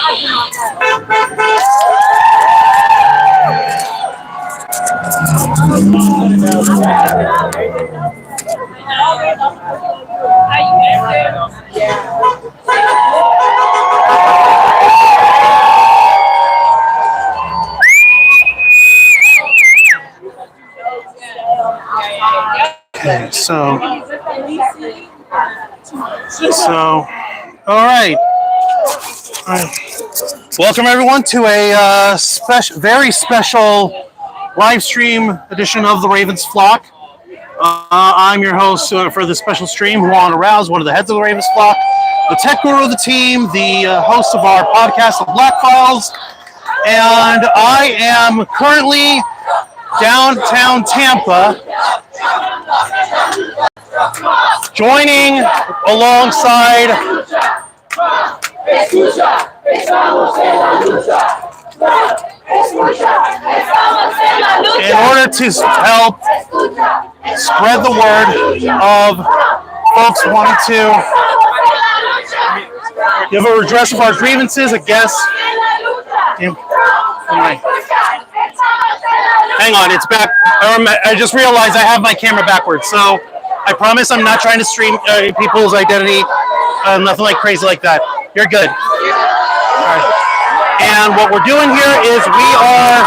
Okay, all right. Welcome everyone to a very special live stream edition of the Ravens Flock. I'm your host for this special stream, Juan Arouse, one of the heads of the Ravens Flock, the tech guru of the team, the host of our podcast, The Black Files, and I am currently downtown Tampa, joining alongside in order to help spread the word of folks wanting to give a redress of our grievances, I guess. Hang on, it's back. I just realized I have my camera backwards, so I promise I'm not trying to stream people's identity, nothing like crazy like that. You're good. All right. And what we're doing here is we are,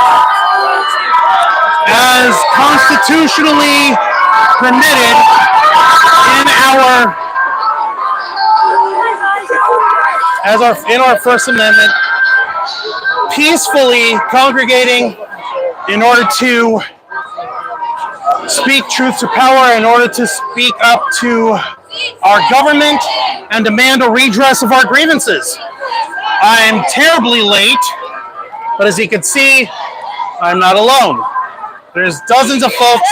as constitutionally permitted in our First Amendment, peacefully congregating in order to speak truth to power, in order to speak up to our government and demand a redress of our grievances. I'm terribly late, but as you can see, I'm not alone. There's dozens of folks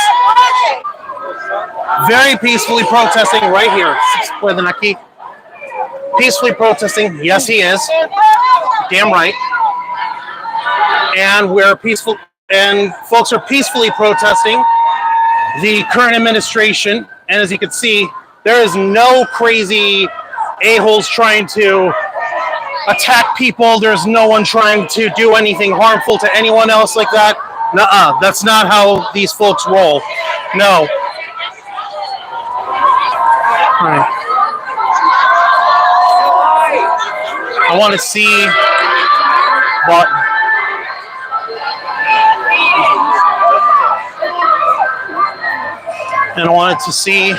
very peacefully protesting right here. Peacefully protesting. Yes, he is. Damn right. And we're peaceful, and folks are peacefully protesting the current administration. And as you can see, there is no crazy a-holes trying to attack people. There's no one trying to do anything harmful to anyone else like that. Nuh-uh. That's not how these folks roll. No. All right. I want to see what... And I wanted to see...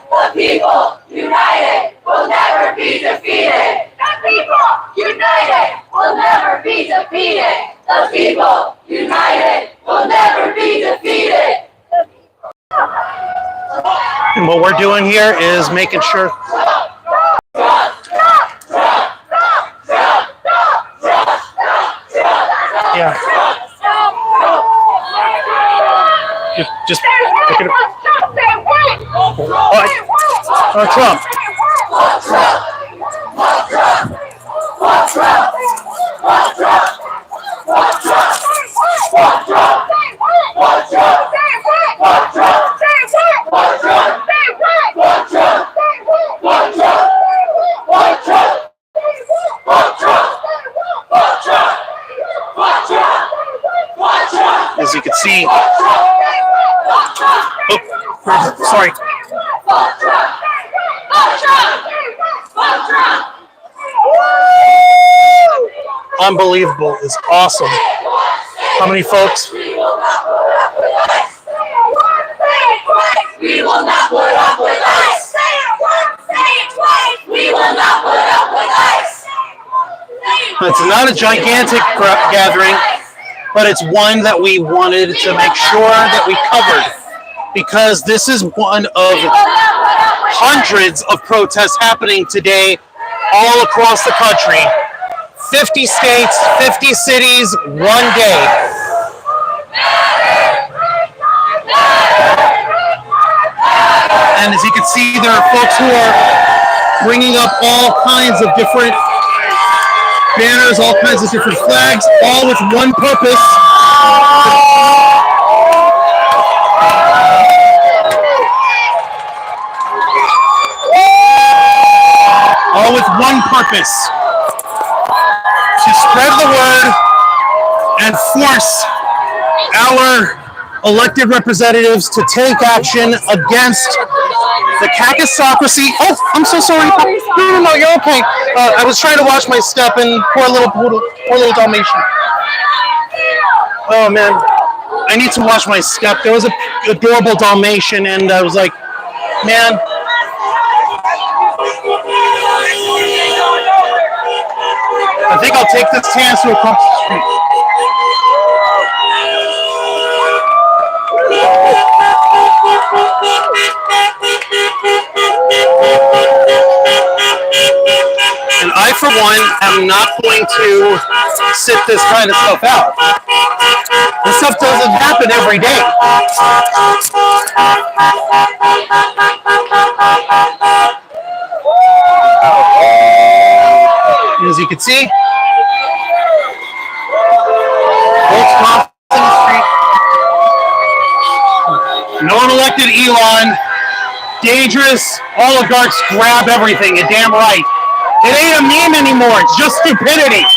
The people united will never be defeated. The people united will never be defeated. The people united will never be defeated. And what we're doing here is making sure. Yeah. Just pick it up. Trump. As you can see, sorry. Unbelievable. It's awesome. How many folks? We will not put up with ice. Say it once, say it twice. We will not put up with ice. It's not a gigantic gathering, but it's one that we wanted to make sure that we covered, because this is one of hundreds of protests happening today all across the country. 50 states, 50 cities, one day. And as you can see, there are folks who are bringing up all kinds of different banners, all kinds of different flags, all with one purpose. purpose to spread the word and force our elected representatives to take action against the cacosocracy. Oh, I'm so sorry. No, you're okay. I was trying to watch my step, and poor little Dalmatian. Oh man, I need to watch my step. There was a adorable Dalmatian, and I was like, man. I think I'll take this chance to across the street. And I, for one, am not going to sit this kind of stuff out. This stuff doesn't happen every day. As you can see, folks crossing the street. No one elected Elon. Dangerous oligarchs grab everything. You're damn right. It ain't a meme anymore. It's just stupidity.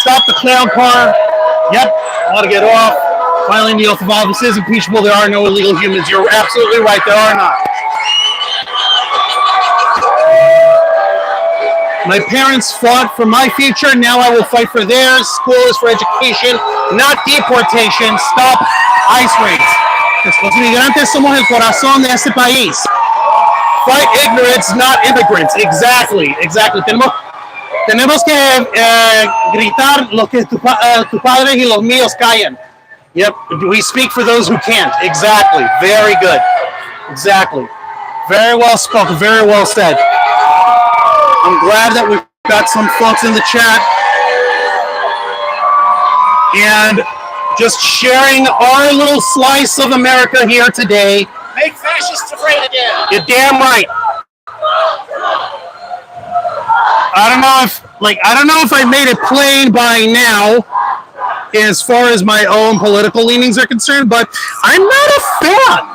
Stop the clown car. Yep. Want to get off. Filing the oath of office is impeachable. There are no illegal humans. You're absolutely right. There are not. My parents fought for my future. Now I will fight for theirs. School is for education, not deportation. Stop ICE raids. Los migrantes somos el corazón de este país. Fight ignorance, not immigrants. Exactly. Tenemos que gritar lo que tu padre y los míos callan. Yep. We speak for those who can't. Exactly. Very good. Exactly. Very well spoken. Very well said. I'm glad that we've got some folks in the chat and just sharing our little slice of America here today. Make fascists afraid again. You're damn right. I don't know if I made it plain by now as far as my own political leanings are concerned, but I'm not a fan.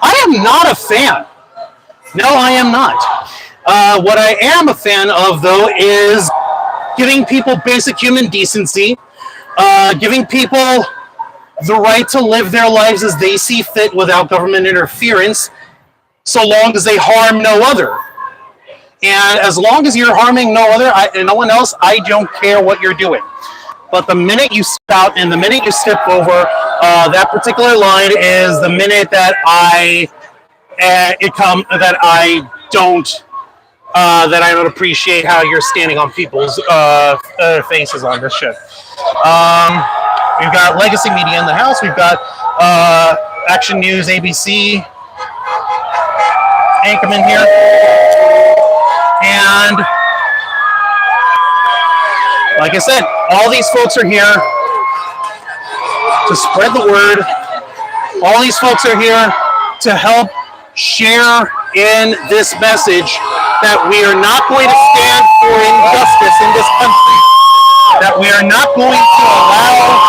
I am not a fan. No, I am not. What I am a fan of, though, is giving people basic human decency, giving people the right to live their lives as they see fit without government interference, so long as they harm no other. And as long as you're harming no other and no one else, I don't care what you're doing. But the minute you spout and the minute you step over that particular line is the minute that I don't appreciate how you're standing on people's faces on this shit. We've got Legacy Media in the house. We've got Action News, ABC, Anchorman here. And like I said, all these folks are here to spread the word. All these folks are here to help share in this message that we are not going to stand for injustice in this country, that we are not going to allow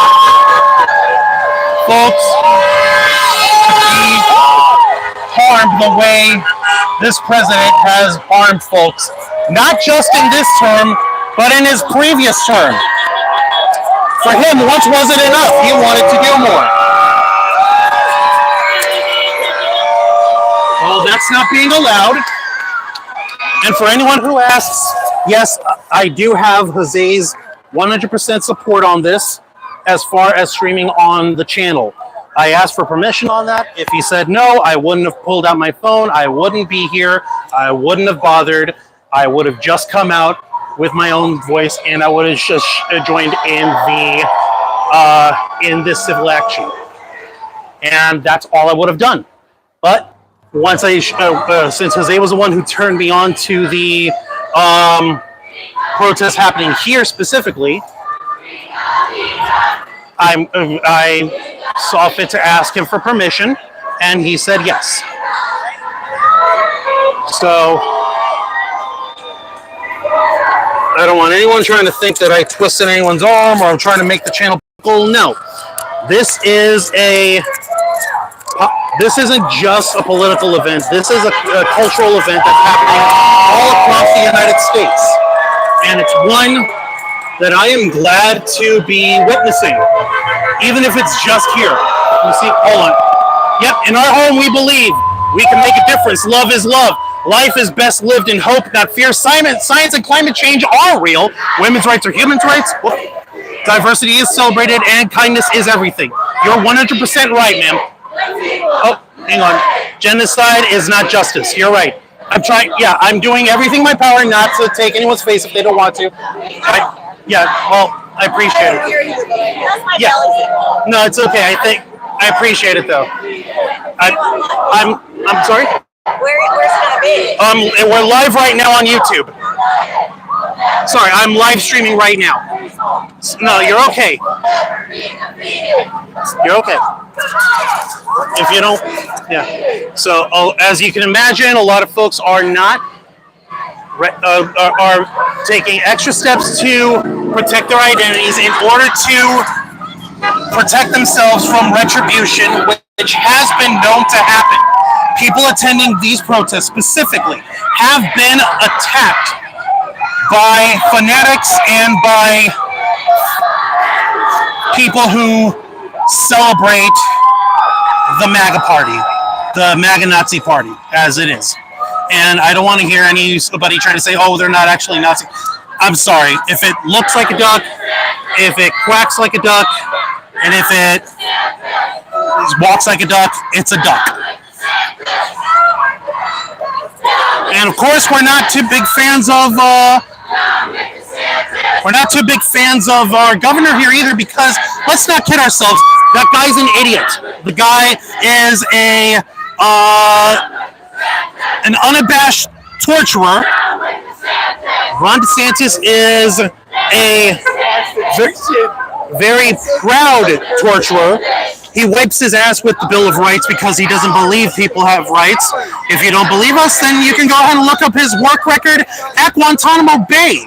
folks to be harmed the way this president has harmed folks, not just in this term, but in his previous term. For him, once wasn't enough. He wanted to do more. Well, that's not being allowed. And for anyone who asks, yes, I do have Jose's 100% support on this as far as streaming on the channel. I asked for permission on that. If he said no, I wouldn't have pulled out my phone. I wouldn't be here. I wouldn't have bothered. I would have just come out with my own voice and I would have just joined in in this civil action. And that's all I would have done. But once since Jose was the one who turned me on to the protest happening here specifically, I saw fit to ask him for permission, and he said yes. So I don't want anyone trying to think that I twisted anyone's arm or I'm trying to make the channel cool. No, this isn't just a political event. This is a cultural event that's happening all across the United States. and it's one that I am glad to be witnessing, even if it's just here. Let me see. Hold on. Yep, in our home we believe we can make a difference. Love is love. Life is best lived in hope, not fear. Science and climate change are real. Women's rights are human rights. Well, diversity is celebrated, and kindness is everything. You're 100% right, ma'am. Oh, hang on. Genocide is not justice. You're right. I'm trying. Yeah, I'm doing everything in my power not to take anyone's face if they don't want to. I appreciate it. Yeah. No, it's okay. I appreciate it though. I'm sorry. Where's it gonna be? We're live right now on YouTube. Sorry, I'm live streaming right now. No, you're okay. You're okay. If you don't, yeah. So, as you can imagine, a lot of folks are not are taking extra steps to protect their identities in order to protect themselves from retribution, which has been known to happen. People attending these protests specifically have been attacked by fanatics and by people who celebrate the MAGA party, the MAGA Nazi party, as it is. And I don't want to hear anybody trying to say, oh, they're not actually Nazi. I'm sorry. If it looks like a duck, if it quacks like a duck, and if it walks like a duck, it's a duck. And of course, we're not too big fans of our governor here either, because let's not kid ourselves. That guy's an idiot. The guy is an unabashed torturer. Ron DeSantis is a very proud torturer. He wipes his ass with the Bill of Rights because he doesn't believe people have rights. If you don't believe us, then you can go ahead and look up his work record at Guantanamo Bay.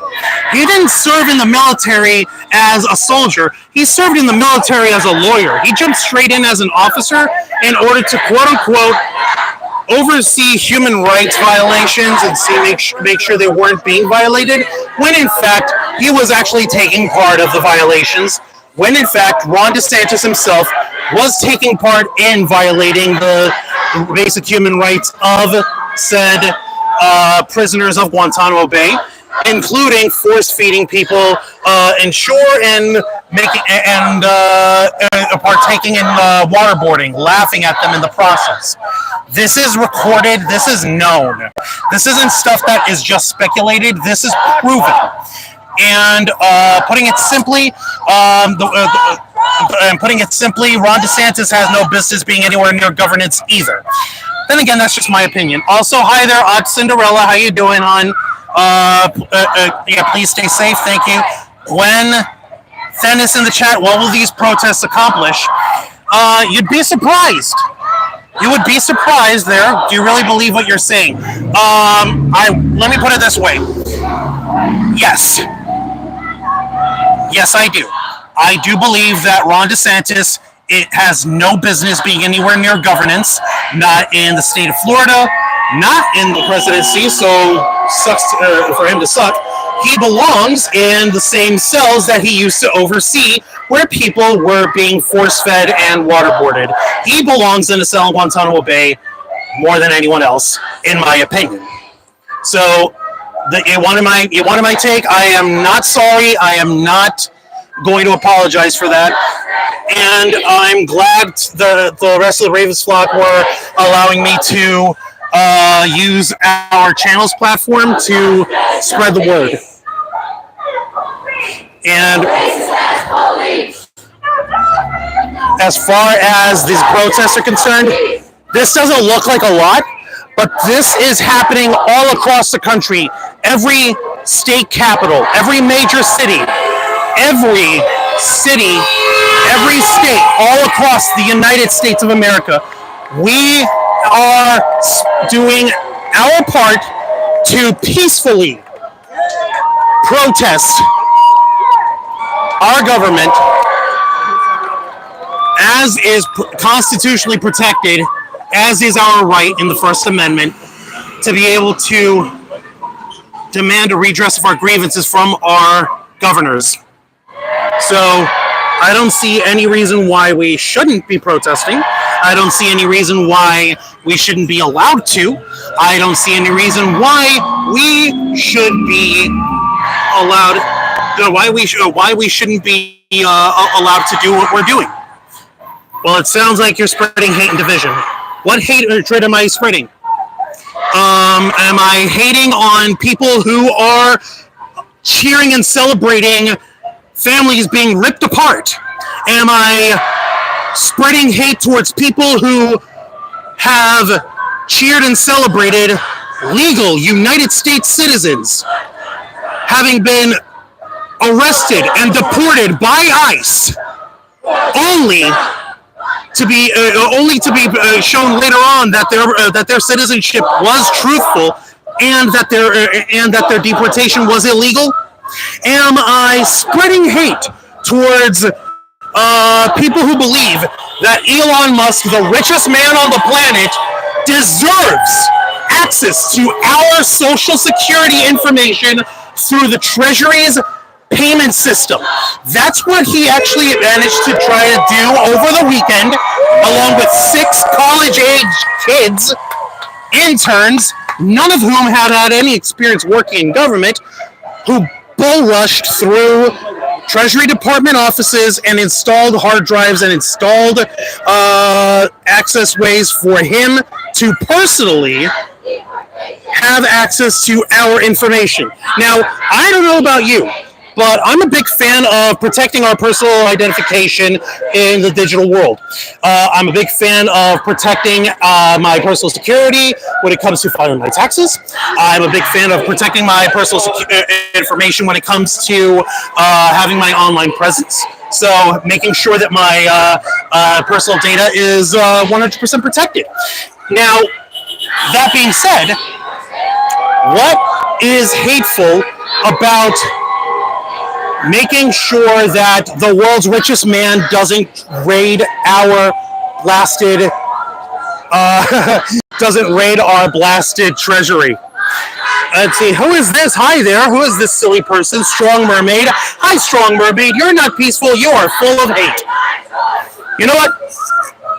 He didn't serve in the military as a soldier. He served in the military as a lawyer. He jumped straight in as an officer in order to, quote-unquote, oversee human rights violations and make sure they weren't being violated, when in fact, he was actually taking part of the violations, when in fact, Ron DeSantis himself was taking part in violating the basic human rights of said prisoners of Guantanamo Bay, including force feeding people inshore and partaking in waterboarding, laughing at them in the process. This is recorded. This is known. This isn't stuff that is just speculated. This is proven. And putting it simply, Ron DeSantis has no business being anywhere near governance either. Then again, that's just my opinion. Also, hi there, Aunt Cinderella. How you doing, hon? Yeah, please stay safe. Thank you. Gwen, Dennis in the chat. What will these protests accomplish? You'd be surprised. You would be surprised there. Do you really believe what you're saying? Let me put it this way. Yes. Yes, I do. I do believe that Ron DeSantis, it has no business being anywhere near governance, not in the state of Florida, not in the presidency, so sucks for him to suck. He belongs in the same cells that he used to oversee, where people were being force-fed and waterboarded. He belongs in a cell in Guantanamo Bay more than anyone else, in my opinion. So, you wanted my take? I am not sorry. I am not going to apologize for that. And I'm glad the rest of the Ravens flock were allowing me to use our channel's platform to spread the word. And as far as these protests are concerned, this doesn't look like a lot, but this is happening all across the country. Every state capital, every major city, every state, all across the United States of America, we are doing our part to peacefully protest our government, as is constitutionally protected, as is our right in the First Amendment, to be able to demand a redress of our grievances from our governors. So I don't see any reason why we shouldn't be protesting. I don't see any reason why we shouldn't be allowed to. I don't see any reason why we should be allowed. Why we shouldn't be allowed to do what we're doing. Well, it sounds like you're spreading hate and division. What hate or hatred am I spreading? Am I hating on people who are cheering and celebrating families being ripped apart? Am I spreading hate towards people who have cheered and celebrated legal United States citizens having been arrested and deported by ICE only to be shown later on that their citizenship was truthful and that their deportation was illegal? Am I spreading hate towards people who believe that Elon Musk, the richest man on the planet, deserves access to our social security information through the Treasury's payment system? That's what he actually managed to try to do over the weekend, along with 6 college-age kids, interns, none of whom had any experience working in government, who bull rushed through Treasury Department offices and installed hard drives and installed access ways for him to personally have access to our information. Now, I don't know about you, but I'm a big fan of protecting our personal identification in the digital world. I'm a big fan of protecting my personal security when it comes to filing my taxes. I'm a big fan of protecting my personal information when it comes to having my online presence. So making sure that my personal data is 100% protected. Now, that being said, what is hateful about making sure that the world's richest man doesn't raid our blasted treasury? Let's see, who is this? Hi there, who is this silly person? Strong Mermaid. Hi, Strong Mermaid. You're not peaceful. You are full of hate. You know what?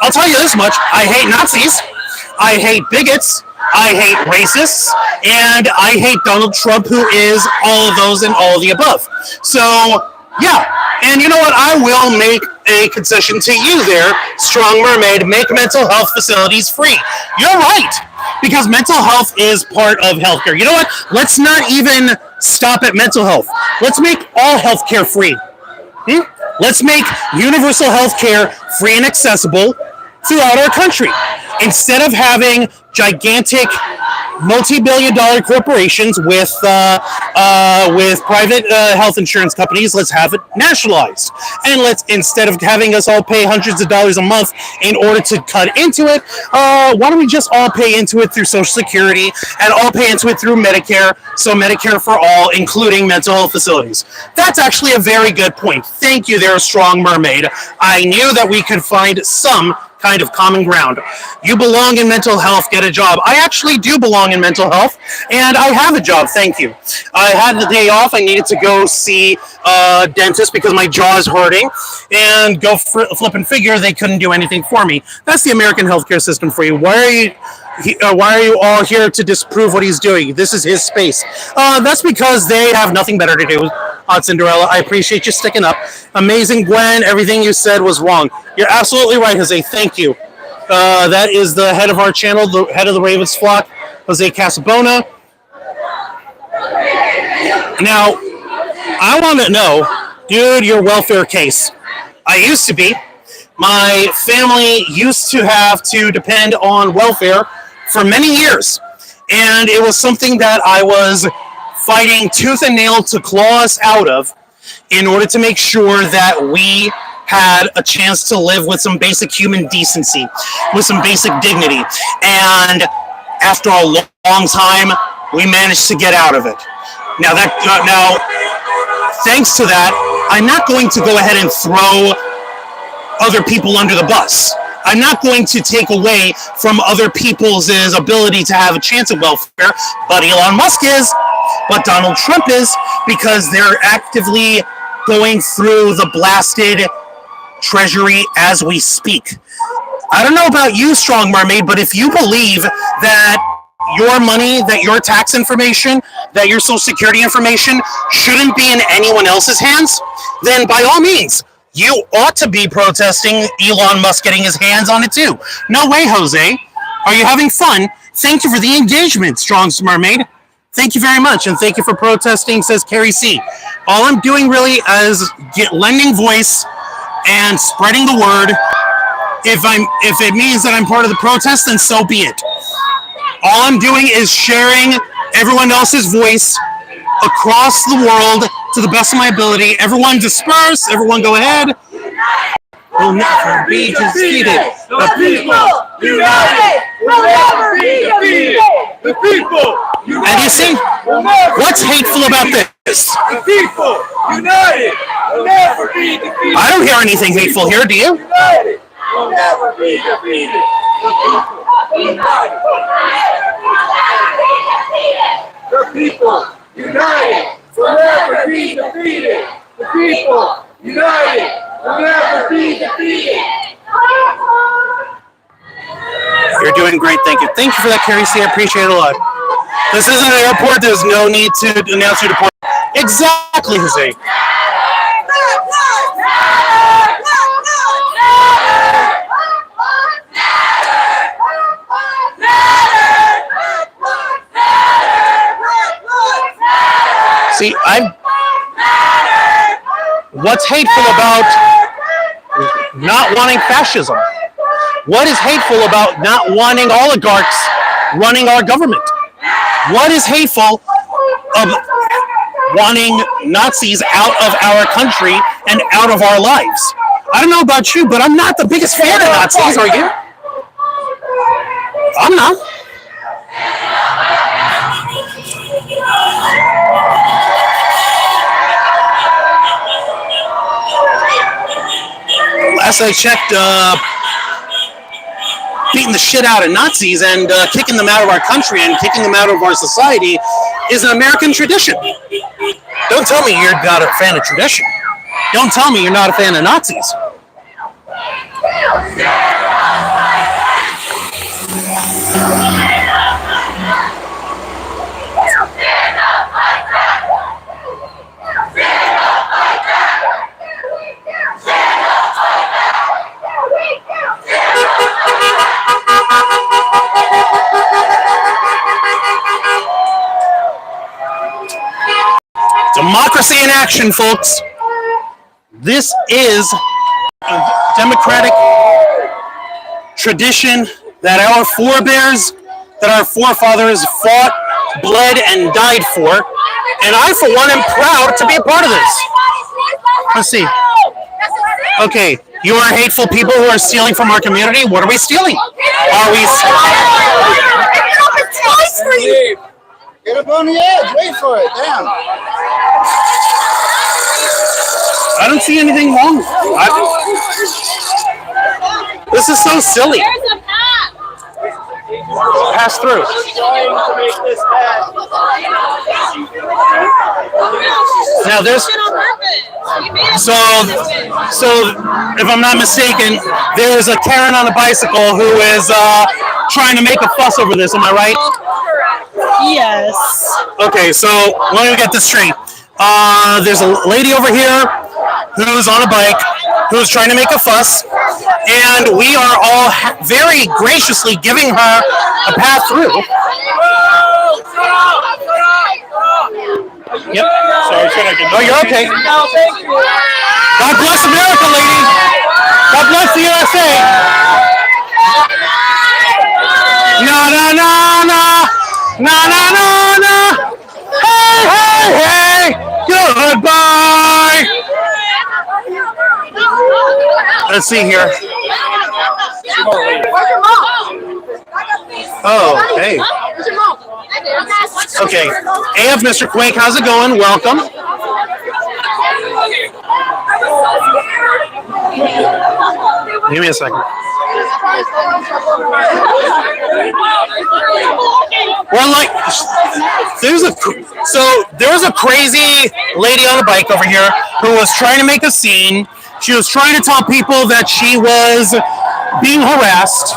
I'll tell you this much. I hate Nazis. I hate bigots. I hate racists, and I hate Donald Trump, who is all of those and all of the above. So, yeah. And you know what? I will make a concession to you there, Strong Mermaid. Make mental health facilities free. You're right, because mental health is part of healthcare. You know what? Let's not even stop at mental health. Let's make all healthcare free. Let's make universal healthcare free and accessible throughout our country. Instead of having gigantic multi-billion-dollar corporations with private health insurance companies, let's have it nationalized. And let's, instead of having us all pay hundreds of dollars a month in order to cut into it, why don't we just all pay into it through Social Security and all pay into it through Medicare, so Medicare for all, including mental health facilities. That's actually a very good point. Thank you there, Strong Mermaid. I knew that we could find some kind of common ground. You belong in mental health, get a job. I actually do belong in mental health, and I have a job, thank you. I had the day off. I needed to go see a dentist because my jaw is hurting, and go flip and figure, they couldn't do anything for me. That's the American healthcare system for you. Why are you all here to disprove what he's doing? This is his space. That's because they have nothing better to do. Cinderella, I appreciate you sticking up. Amazing, Gwen. Everything you said was wrong. You're absolutely right, Jose. Thank you. That is the head of our channel, the head of the Ravens flock, Jose Casabona. Now, I want to know, dude, your welfare case. I used to be. My family used to have to depend on welfare for many years. And it was something that I was fighting tooth and nail to claw us out of in order to make sure that we had a chance to live with some basic human decency, with some basic dignity. And after a long time, we managed to get out of it. Now, thanks to that, I'm not going to go ahead and throw other people under the bus. I'm not going to take away from other people's ability to have a chance at welfare, but Elon Musk is. but Donald Trump is, because they're actively going through the blasted treasury as we speak. I don't know about you, Strong Mermaid, but if you believe that your money, that your tax information, that your social security information shouldn't be in anyone else's hands, then by all means, you ought to be protesting Elon Musk getting his hands on it too. No way, Jose. Are you having fun? Thank you for the engagement, Strong Mermaid. Thank you very much, and thank you for protesting, says Carrie C. All I'm doing really is lending voice and spreading the word. If it means that I'm part of the protest, then so be it. All I'm doing is sharing everyone else's voice across the world to the best of my ability. Everyone disperse. Everyone go ahead. We'll never be defeated. The people united will never be defeated. The people united. And you see, what's hateful about this? The people united will never be defeated. I don't hear anything hateful here, do you? United will never be defeated. The people united will never be defeated. The people united will never be defeated. You're doing great, thank you. Thank you for that, Carrie C. I appreciate it a lot. This isn't an airport, there's no need to announce your deport. Exactly, Jose. See, what's hateful about not wanting fascism? What is hateful about not wanting oligarchs running our government? What is hateful of wanting Nazis out of our country and out of our lives? I don't know about you, but I'm not the biggest fan of Nazis, are you? I'm not. Last I checked, beating the shit out of Nazis and kicking them out of our country and kicking them out of our society is an American tradition. Don't tell me you're not a fan of tradition. Don't tell me you're not a fan of Nazis. Democracy in action, folks. This is a democratic tradition that our forebears, that our forefathers fought, bled, and died for. And I, for one, am proud to be a part of this. Let's see. Okay, you are hateful people who are stealing from our community. What are we stealing? Are we stealing? Get up on the edge. Wait for it. Damn. I don't see anything wrong. This is so silly. Pass through. Now there's so if I'm not mistaken, there is a Karen on a bicycle who is trying to make a fuss over this. Am I right? Yes. Okay, so let me get this straight. There's a lady over here who's on a bike, who's trying to make a fuss, and we are all very graciously giving her a path through. Yep. Sorry, should I get? Oh, you're okay. God bless America, lady. God bless the USA. Na na na na na na na na. Hey hey hey. Goodbye. Let's see here. Oh, hey. Okay. AF, Mr. Quake, how's it going? Welcome. Give me a second. We're like, there was a crazy lady on a bike over here who was trying to make a scene. She was trying to tell people that she was being harassed,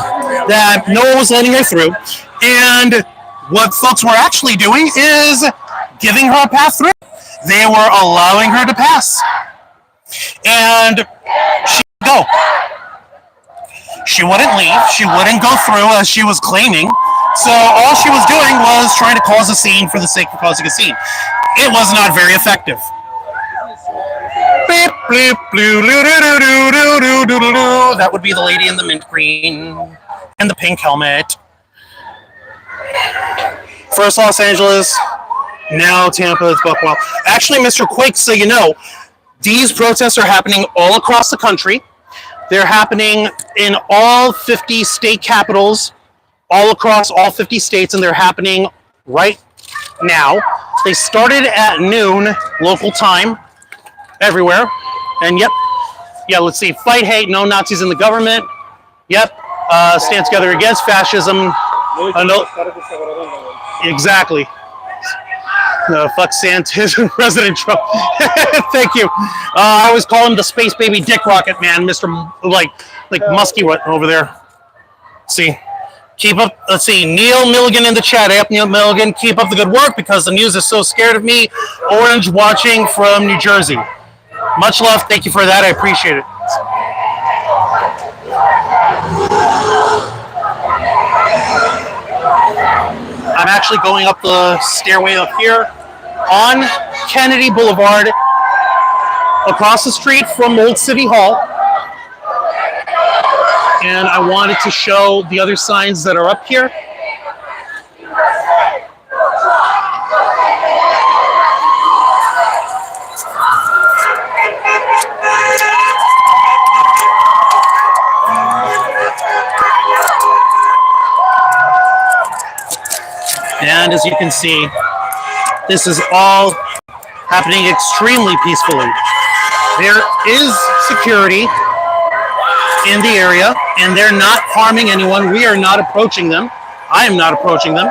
that no one was letting her through, and what folks were actually doing is giving her a pass through. They were allowing her to pass, and she would go. She wouldn't leave. She wouldn't go through as she was claiming. So all she was doing was trying to cause a scene for the sake of causing a scene. It was not very effective. Beep, bleep, blue, that would be the lady in the mint green and the pink helmet. First Los Angeles, now Tampa. It's Buckwell. Actually, Mr. Quake, so you know, these protests are happening all across the country. They're happening in all 50 state capitals, all across all 50 states, and they're happening right now. They started at noon local time everywhere. And yep, yeah, let's see. Fight hate, no Nazis in the government. Yep, stand together against fascism. No, exactly. Fuck Santos and President Trump. Thank you. I always call him the space baby dick rocket man, Mr. Like Muskie over there. See, keep up. Let's see, Neil Milligan in the chat. Hey, up, Neil Milligan. Keep up the good work because the news is so scared of me. Orange watching from New Jersey. Much love. Thank you for that. I appreciate it. I'm actually going up the stairway up here on Kennedy Boulevard, across the street from Old City Hall. And I wanted to show the other signs that are up here. And as you can see, this is all happening extremely peacefully. There is security in the area, and they're not harming anyone. We are not approaching them. I am not approaching them.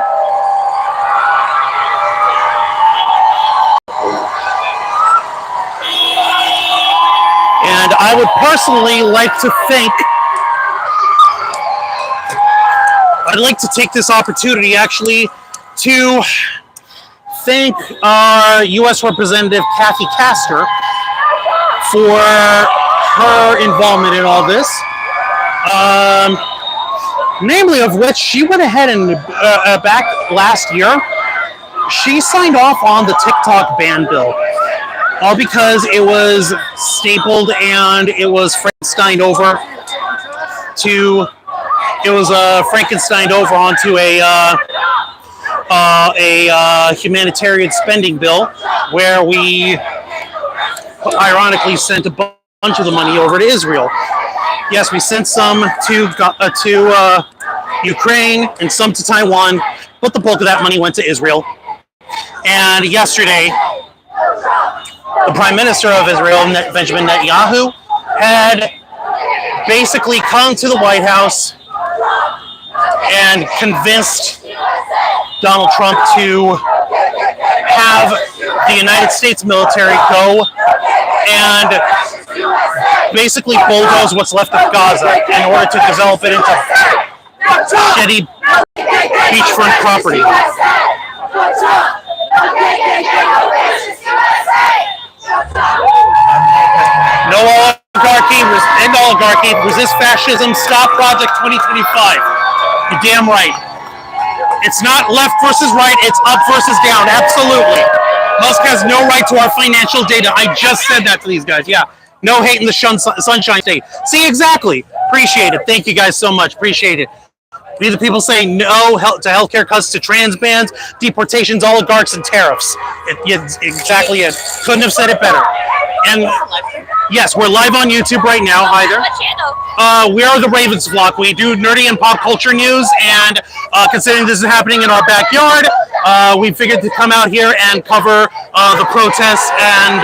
And I would personally like to thank, I'd like to take this opportunity actually to thank our U.S. Representative Kathy Castor for her involvement in all this. Namely of which she went ahead and back last year, she signed off on the TikTok ban bill. All because it was stapled and it was Frankensteined over onto a humanitarian spending bill where we ironically sent a bunch of the money over to Israel. Yes, we sent some to Ukraine and some to Taiwan, but the bulk of that money went to Israel. And yesterday, the Prime Minister of Israel, Benjamin Netanyahu, had basically come to the White House and convinced Donald Trump to have the United States military go and basically bulldoze what's left of Gaza in order to develop it into shitty beachfront property. No oligarchy, resist fascism, stop Project 2025. You're damn right. It's not left versus right, it's up versus down, absolutely. Musk has no right to our financial data. I just said that to these guys, yeah. No hate in the Sunshine State. See, exactly. Appreciate it. Thank you guys so much. Appreciate it. Be the people saying no to healthcare cuts, to trans bans, deportations, oligarchs, and tariffs. Exactly it. Couldn't have said it better. And yes, we're live on YouTube right now. Hi there. We are the Ravens Vlog. We do nerdy and pop culture news, and considering this is happening in our backyard, we figured to come out here and cover the protests and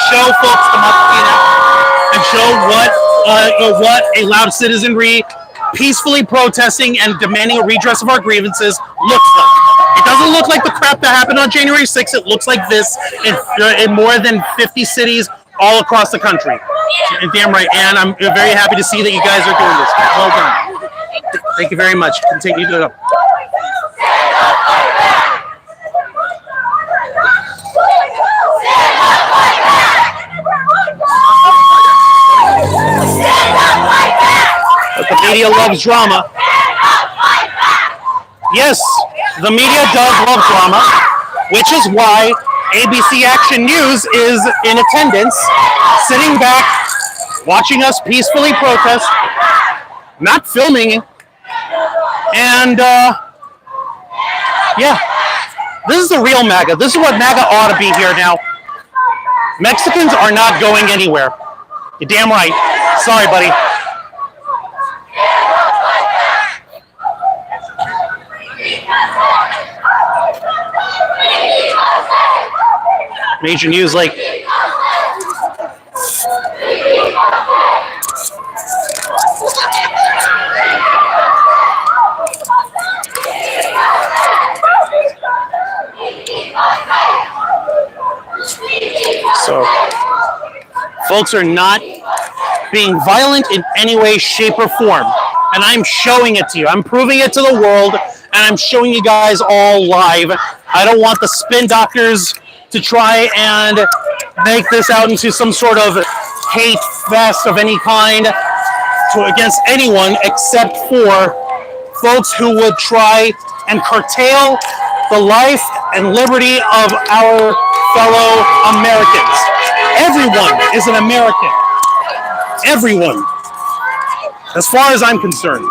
show folks and show what a loud citizenry peacefully protesting and demanding a redress of our grievances looks like. doesn't look like the crap that happened on January 6th. It looks like this in more than 50 cities all across the country. Damn right. And I'm very happy to see that you guys are doing this. Well done. Thank you very much. Continue to do it. But the media loves drama. Yes, the media does love drama, which is why ABC Action News is in attendance, sitting back, watching us peacefully protest, not filming. And, yeah, this is the real MAGA. This is what MAGA ought to be here now. Mexicans are not going anywhere. You're damn right. Sorry, buddy. Major news like so folks are not being violent in any way, shape, or form. And I'm showing it to you. I'm proving it to the world, and I'm showing you guys all live. I don't want the spin doctors to try and make this out into some sort of hate fest of any kind against anyone except for folks who would try and curtail the life and liberty of our fellow Americans. Everyone is an American. Everyone. As far as I'm concerned.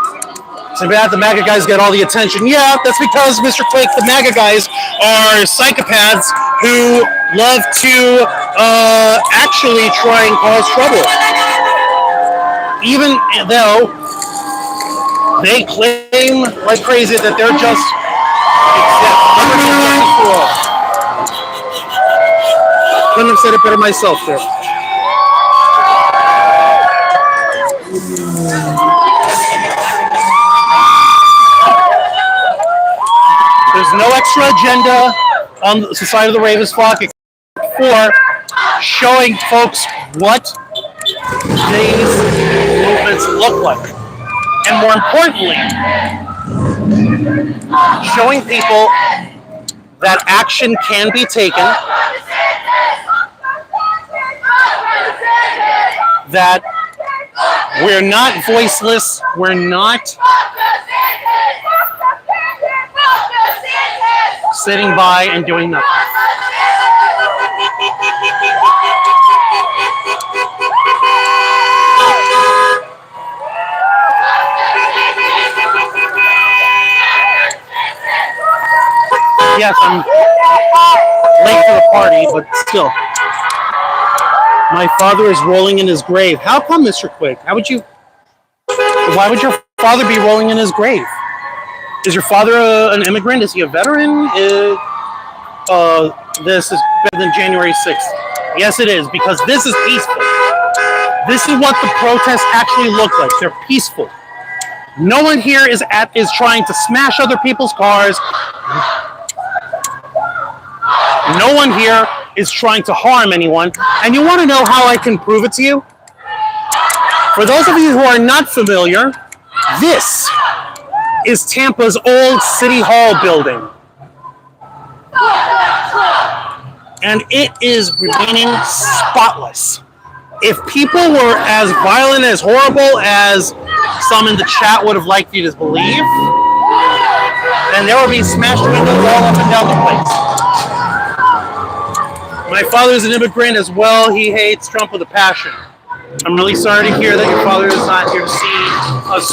So bad the MAGA guys get all the attention. Yeah, that's because, Mr. Quake, the MAGA guys are psychopaths who love to actually try and cause trouble. Even though they claim like crazy that they're just couldn't have said it better myself there. There's no extra agenda on the side of the Ravens flock except for showing folks what these movements look like. And more importantly, showing people that action can be taken, that we're not voiceless, we're not sitting by and doing nothing. Yes, I'm late to the party, but still. My father is rolling in his grave. How come, Mr. Quick? Why would your father be rolling in his grave? Is your father an immigrant? Is he a veteran? This is better than January 6th. Yes, it is, because this is peaceful. This is what the protests actually look like. They're peaceful. No one here is trying to smash other people's cars. No one here is trying to harm anyone. And you want to know how I can prove it to you? For those of you who are not familiar, this is Tampa's old City Hall building. And it is remaining spotless. If people were as violent, as horrible as some in the chat would have liked you to believe, then there would be smashed windows all up and down the place. My father's an immigrant as well. He hates Trump with a passion. I'm really sorry to hear that your father is not here to see us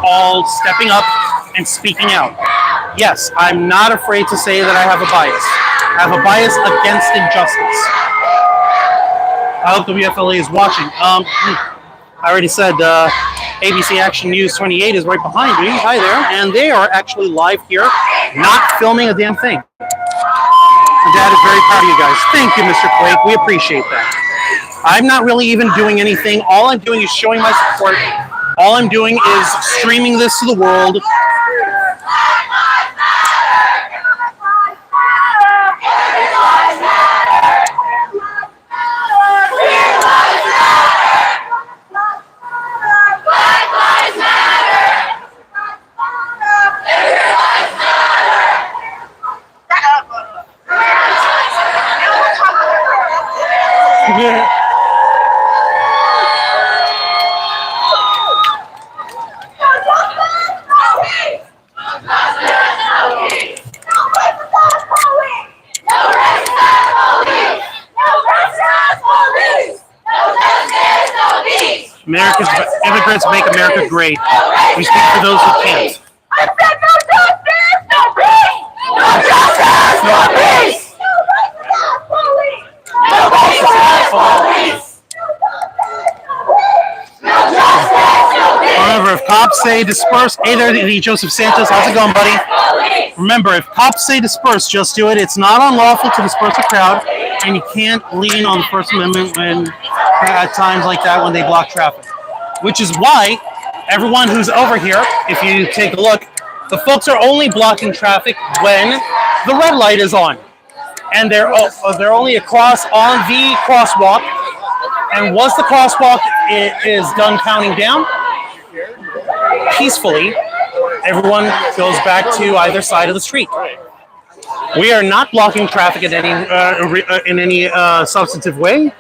all stepping up and speaking out. Yes, I'm not afraid to say that I have a bias. I have a bias against injustice. I hope the WFLA is watching. I already said ABC Action News 28 is right behind me. Hi there. And they are actually live here, not filming a damn thing. And Dad is very proud of you guys. Thank you, Mr. Quake. We appreciate that. I'm not really even doing anything. All I'm doing is showing my support. All I'm doing is streaming this to the world. Immigrants make America great. We speak for those who can't. I said no justice, no peace! No justice, no peace! No justice, no police! No justice, no peace! However, if cops say disperse, hey there, Joseph Santos, how's it going, buddy? Remember, if cops say disperse, just do it. It's not unlawful to disperse a crowd, and you can't lean on the First Amendment when at times like that when they block traffic. Which is why everyone who's over here, if you take a look, the folks are only blocking traffic when the red light is on, and they're only across on the crosswalk. And once the crosswalk is done counting down, peacefully, everyone goes back to either side of the street. We are not blocking traffic in any substantive way,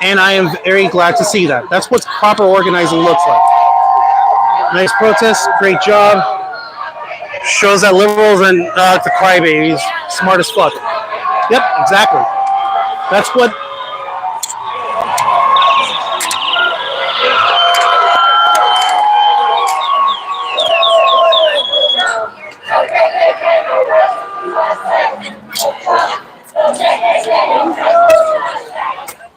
and I am very glad to see that. That's what proper organizing looks like. Nice protest, great job. Shows that liberals and the crybabies, smart as fuck. Yep, exactly. That's what.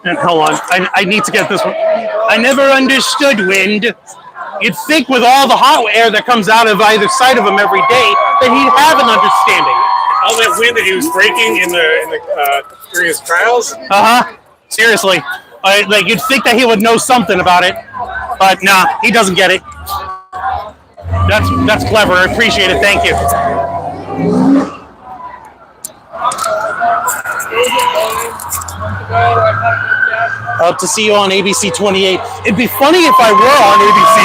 And hold on, I need to get this one. I never understood wind. You'd think with all the hot air that comes out of either side of him every day that he'd have an understanding. All that wind that he was breaking in the various trials. Seriously, like you'd think that he would know something about it, but nah, he doesn't get it. That's clever. I appreciate it. Thank you. Hope to see you on ABC 28. It'd be funny if I were on ABC.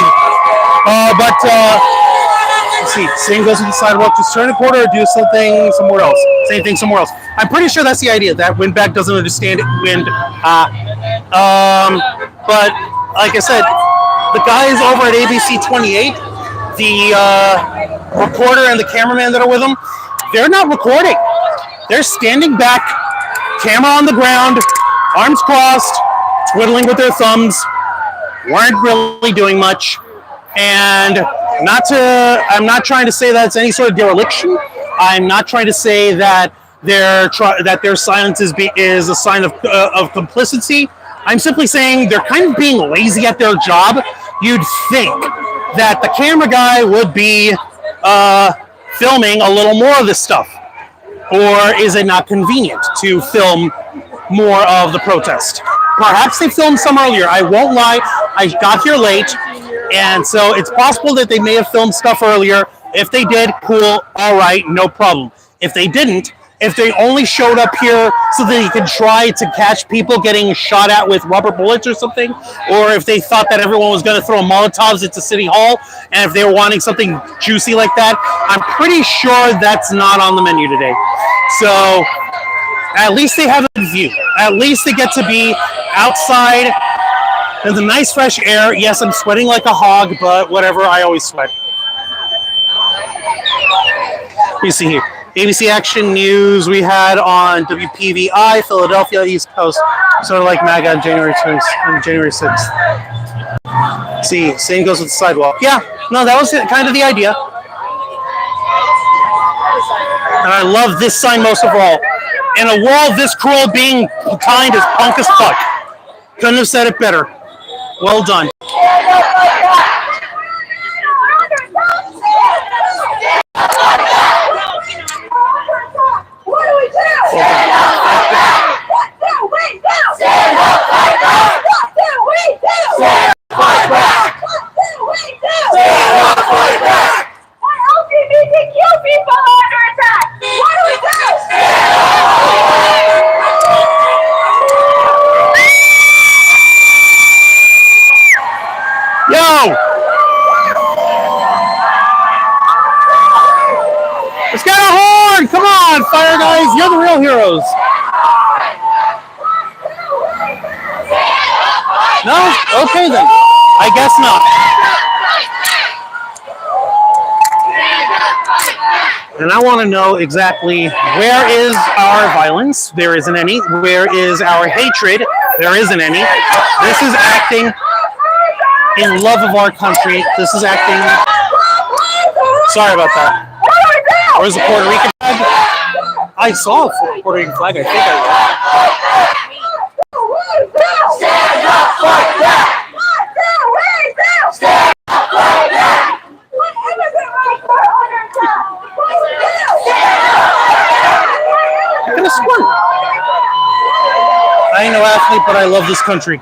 Let's see. Same goes with the sidewalk. Just turn a corner or do something somewhere else. Same thing somewhere else. I'm pretty sure that's the idea. That Windback doesn't understand it. But like I said, the guys over at ABC 28, the reporter and the cameraman that are with them, they're not recording. They're standing back, camera on the ground, arms crossed, twiddling with their thumbs, weren't really doing much. And I'm not trying to say that it's any sort of dereliction. I'm not trying to say that their silence is a sign of complicity. I'm simply saying they're kind of being lazy at their job. You'd think that the camera guy would be filming a little more of this stuff. Or is it not convenient to film more of the protest? Perhaps they filmed some earlier. I won't lie. I got here late, and so it's possible that they may have filmed stuff earlier. If they did, cool, all right, no problem. If they didn't, if they only showed up here so that you could try to catch people getting shot at with rubber bullets or something, or if they thought that everyone was going to throw Molotovs into City Hall, and if they were wanting something juicy like that, I'm pretty sure that's not on the menu today. So at least they have a view. At least they get to be outside in the nice fresh air. Yes, I'm sweating like a hog, but whatever, I always sweat. You see here. ABC Action News we had on WPVI, Philadelphia, East Coast, sort of like MAGA on January 6th. See, same goes with the sidewalk. Yeah, no, that was kind of the idea. And I love this sign most of all. In a world this cruel, being kind is punk as fuck. Couldn't have said it better. Well done. What do we do? Stand up like that! What do we do? Stand up like that! What do we do? Stand up like that! What do we do? Stand up like that! Our LGBTQ people are under attack! What do we do? Stand up like that! Yo! Let's get a horn! Come on, fire guys! You're the real heroes! No? Okay then. I guess not. And I want to know exactly where is our violence? There isn't any. Where is our hatred? There isn't any. This is acting. in love of our country. This is acting. Sorry about that. Where's the Puerto Rican flag? I saw a Puerto Rican flag. I think I Stand up for that! Stand up for that! I'm gonna squirt. I ain't no athlete, but I love this country.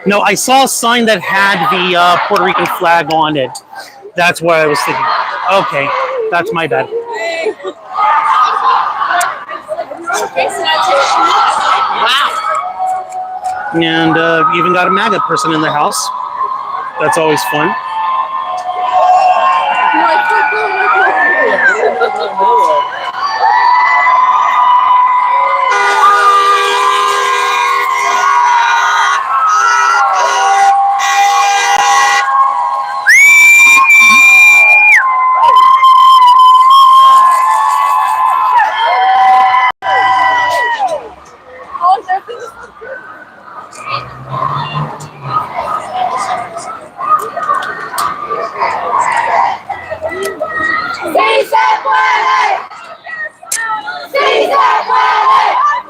No, I saw a sign that had the Puerto Rican flag on it. That's what I was thinking. Okay, that's my bad. Wow. And even got a MAGA person in the house. That's always fun.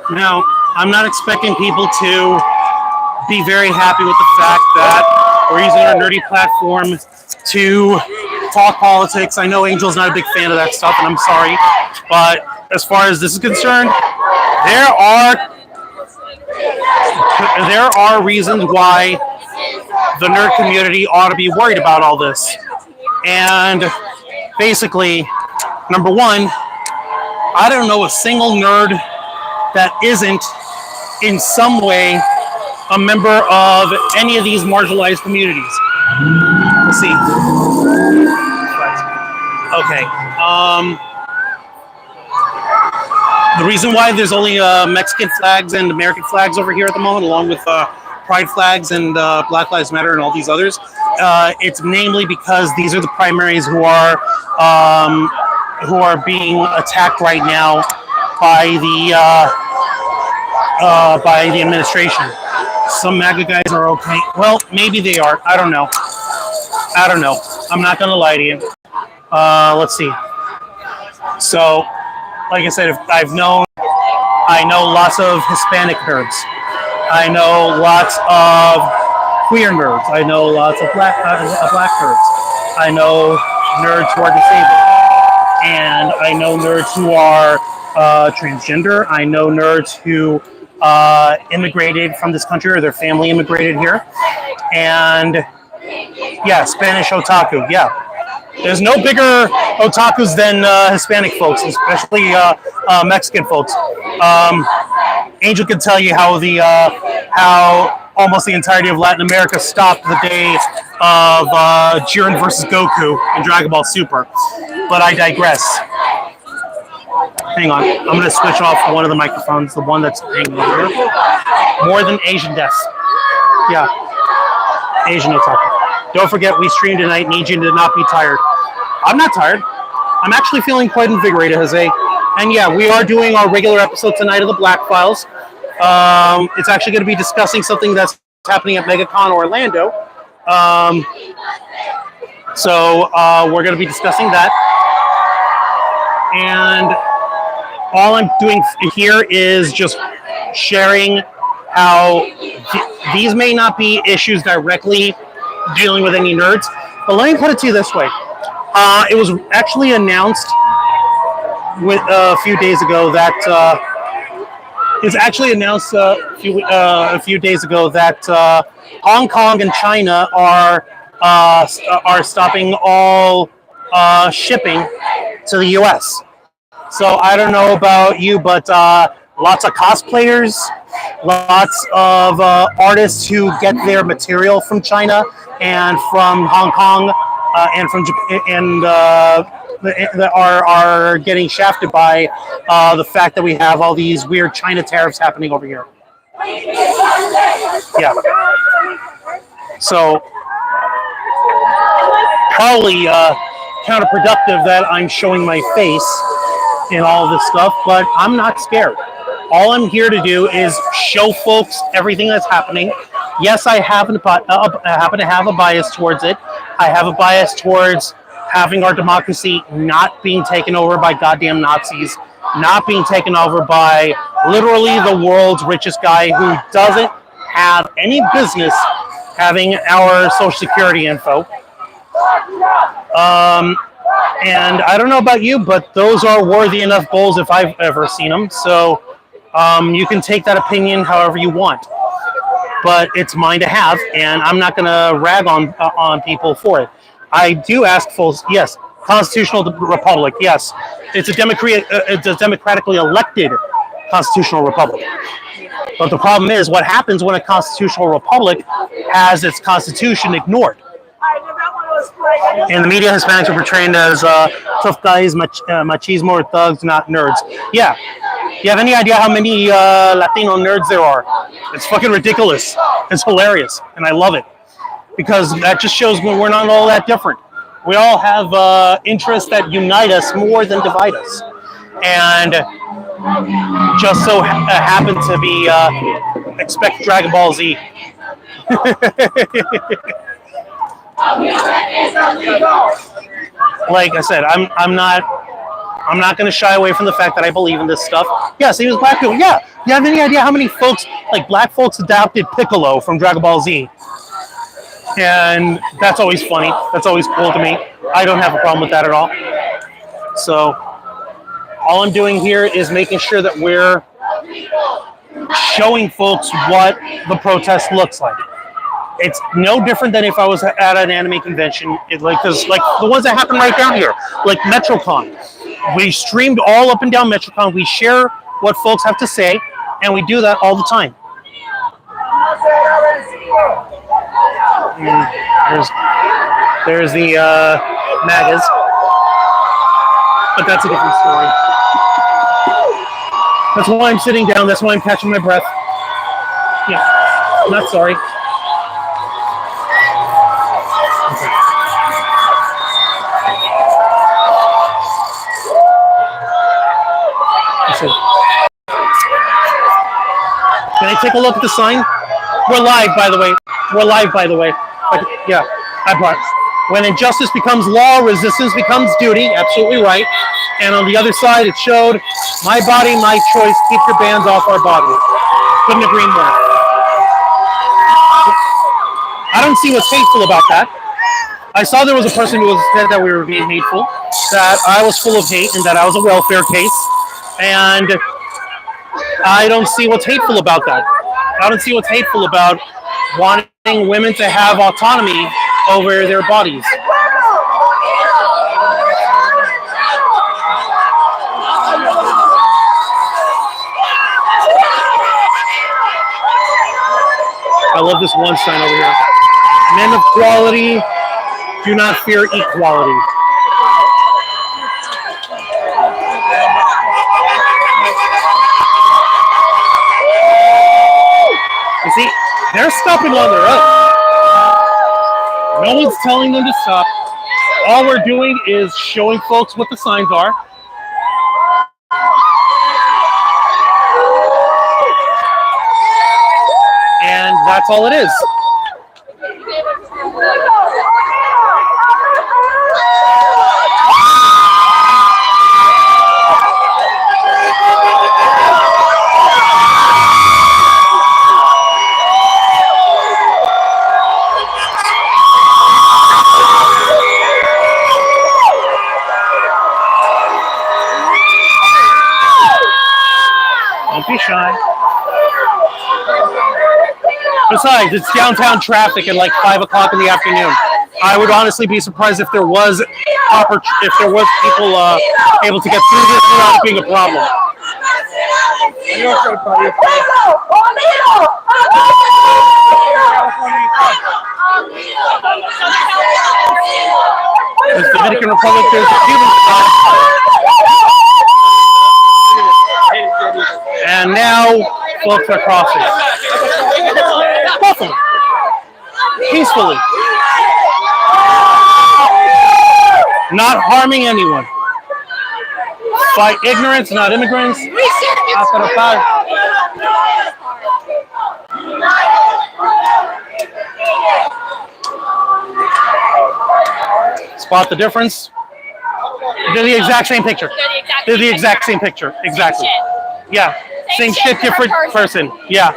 Now, I'm not expecting people to be very happy with the fact that we're using our nerdy platform to talk politics. I know Angel's not a big fan of that stuff, and I'm sorry. But as far as this is concerned, there are reasons why the nerd community ought to be worried about all this. And basically, number one, I don't know a single nerd that isn't in some way a member of any of these marginalized communities. Let's see. Okay. The reason why there's only Mexican flags and American flags over here at the moment, along with pride flags and Black Lives Matter and all these others, it's namely because these are the primaries who are being attacked right now by the administration. Some MAGA guys are okay. Well, maybe they are. I don't know. I'm not gonna lie to you. Let's see. So, like I said, I know lots of Hispanic nerds. I know lots of queer nerds. I know lots of black nerds. I know nerds who are disabled. And I know nerds who are transgender. I know nerds who immigrated from this country or their family immigrated here. And yeah, Spanish otaku. Yeah. There's no bigger otakus than Hispanic folks, especially Mexican folks. Angel can tell you how almost the entirety of Latin America stopped the day of Jiren versus Goku in Dragon Ball Super. But I digress. Hang on, I'm going to switch off one of the microphones, the one that's hanging over here. More than Asian deaths. Yeah, Asian otaku. Don't forget, we stream tonight. Need you to not be tired. I'm not tired. I'm actually feeling quite invigorated, Jose. And yeah, we are doing our regular episode tonight of the Black Files. It's actually going to be discussing something that's happening at MegaCon Orlando. So we're going to be discussing that. And all I'm doing here is just sharing how these may not be issues directly dealing with any nerds, but let me put it to you this way. It was actually announced a few days ago that Hong Kong and China are stopping all shipping to the U.S. So I don't know about you, but lots of cosplayers, lots of artists who get their material from China and from Hong Kong and from Japan, and that are getting shafted by the fact that we have all these weird China tariffs happening over here. Yeah. So probably counterproductive that I'm showing my face in all this stuff, but I'm not scared. All I'm here to do is show folks everything that's happening. Yes, I happen to have a bias towards it. I have a bias towards having our democracy not being taken over by goddamn Nazis, not being taken over by literally the world's richest guy who doesn't have any business having our social security info. And I don't know about you, but those are worthy enough bowls if I've ever seen them. So you can take that opinion however you want, but it's mine to have, and I'm not going to rag on people for it. I do ask folks, yes, constitutional republic, yes, it's a democratically elected constitutional republic. But the problem is, what happens when a constitutional republic has its constitution ignored? And the media, Hispanics are portrayed as tough guys, machismo, or thugs, not nerds. Yeah. You have any idea how many Latino nerds there are? It's fucking ridiculous. It's hilarious, and I love it. Because that just shows we're not all that different. We all have interests that unite us more than divide us. And just so happen to be expect Dragon Ball Z. Like I said, I'm not going to shy away from the fact that I believe in this stuff. Yes, he was black people. Yeah, you have any idea how many folks, like black folks, adopted Piccolo from Dragon Ball Z? And that's always funny. That's always cool to me. I don't have a problem with that at all. So all I'm doing here is making sure that we're showing folks what the protest looks like. It's no different than if I was at an anime convention, because like the ones that happen right down here, like MetroCon. We streamed all up and down MetroCon. We share what folks have to say, and we do that all the time. There's the MAGAs, but that's a different story. That's why I'm sitting down. That's why I'm catching my breath. Yeah, I'm not sorry. Okay. Can I take a look at the sign? We're live, by the way. Yeah, I brought. When injustice becomes law, resistance becomes duty. Absolutely right. And on the other side, it showed, my body, my choice. Keep your bands off our bodies. Couldn't agree more. I don't see what's hateful about that. I saw there was a person who said that we were being hateful, that I was full of hate, and that I was a welfare case. And I don't see what's hateful about that. I don't see what's hateful about wanting women to have autonomy over their bodies. I love this one sign over here. Men of quality do not fear equality. You see, they're stopping on their own. No one's telling them to stop. All we're doing is showing folks what the signs are. And that's all it is. Don't be shy. Besides, it's downtown traffic at like 5 o'clock in the afternoon. I would honestly be surprised if there was people able to get through this without it being a problem. There's the Dominican Republic, there's the Cuban side. And now folks are crossing. Crossing. Peacefully. Not harming anyone. Fight ignorance, not immigrants. Spot the difference. They're the exact same picture. They're the exact same picture. Exactly. Yeah. Same shit, different person. Yeah.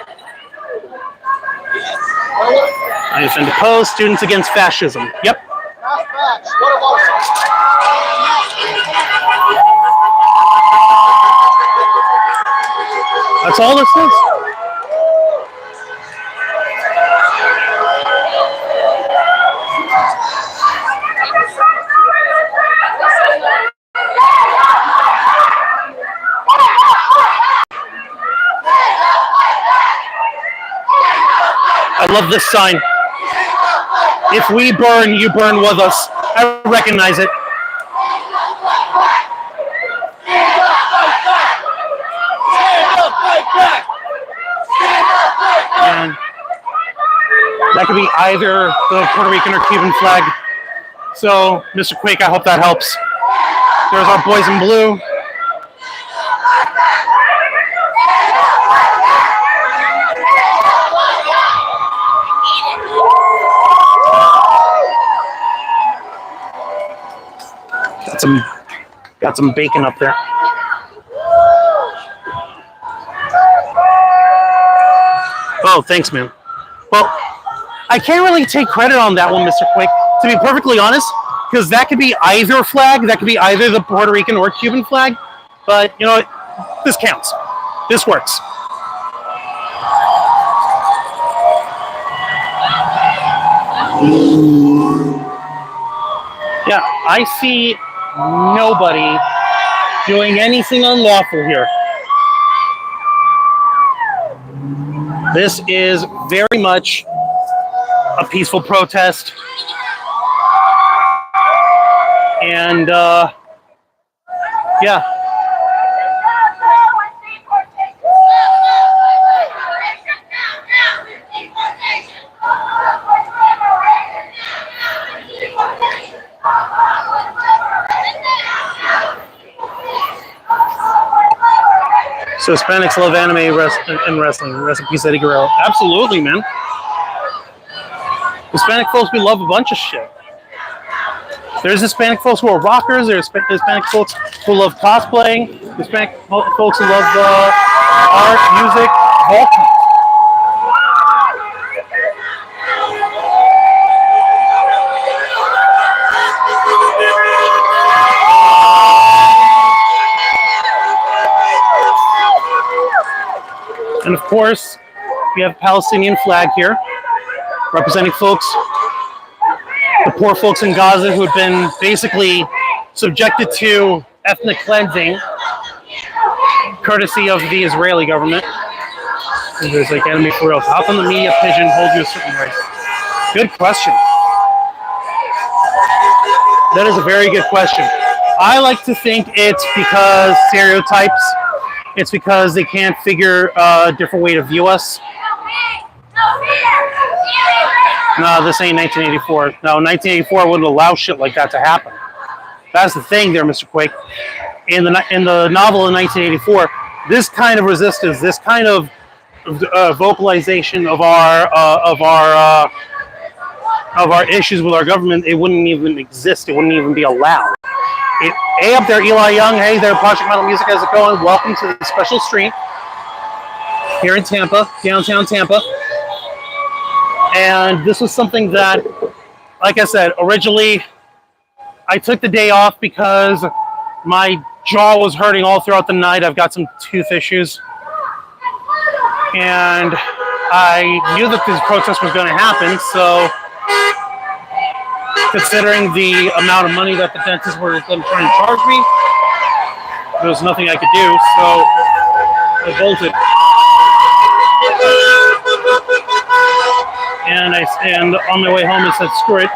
I defend the post. Students against fascism. Yep. That's all this is. I love this sign. If we burn, you burn with us. I recognize it. And that could be either the Puerto Rican or Cuban flag. So, Mr. Quake, I hope that helps. There's our boys in blue. Got some bacon up there. Oh, thanks, man. Well, I can't really take credit on that one, Mr. Quick, to be perfectly honest, because that could be either flag. That could be either the Puerto Rican or Cuban flag. But, you know what? This counts. This works. Yeah, I see nobody doing anything unlawful here. This is very much a peaceful protest. And, yeah. So Hispanics love anime and wrestling. Rest in peace, Eddie Guerrero. Absolutely, man. Hispanic folks, we love a bunch of shit. There's Hispanic folks who are rockers. There's Hispanic folks who love cosplaying. Hispanic folks who love art, music, all kinds. And of course, we have Palestinian flag here, representing folks, the poor folks in Gaza who have been basically subjected to ethnic cleansing, courtesy of the Israeli government. And there's like enemy for real. How can the media pigeonhole you a certain way? Good question. That is a very good question. I like to think it's because stereotypes. It's because they can't figure a different way to view us. No, this ain't 1984. No, 1984 wouldn't allow shit like that to happen. That's the thing there, Mr. Quake. In the novel in 1984, this kind of resistance, this kind of vocalization of our issues with our government, it wouldn't even exist. It wouldn't even be allowed. Hey up there, Eli Young. Hey there, Project Metal Music. How's it going? Welcome to the special stream here in Tampa, downtown Tampa. And this was something that, like I said, originally I took the day off because my jaw was hurting all throughout the night. I've got some tooth issues. And I knew that this protest was going to happen, so considering the amount of money that the dentists were trying to charge me, there was nothing I could do, so I bolted. And on my way home, I said, screw it.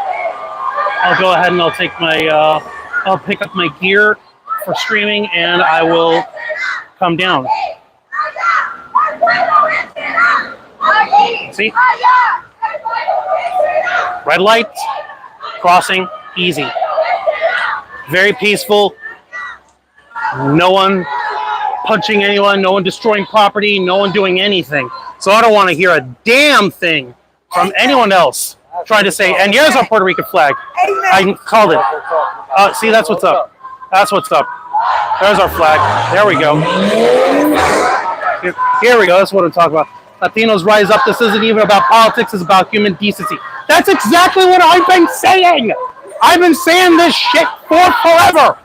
I'll go ahead and I'll take I'll pick up my gear for streaming, and I will come down. See? Red light, crossing, easy. Very peaceful. No one punching anyone, no one destroying property, no one doing anything. So I don't want to hear a damn thing from anyone else trying to say, and here's our Puerto Rican flag. I called it. See, that's what's up. That's what's up. There's our flag. There we go. Here we go. That's what I'm talking about. Latinos rise up. This isn't even about politics. It's about human decency. That's exactly what I've been saying. I've been saying this shit for forever.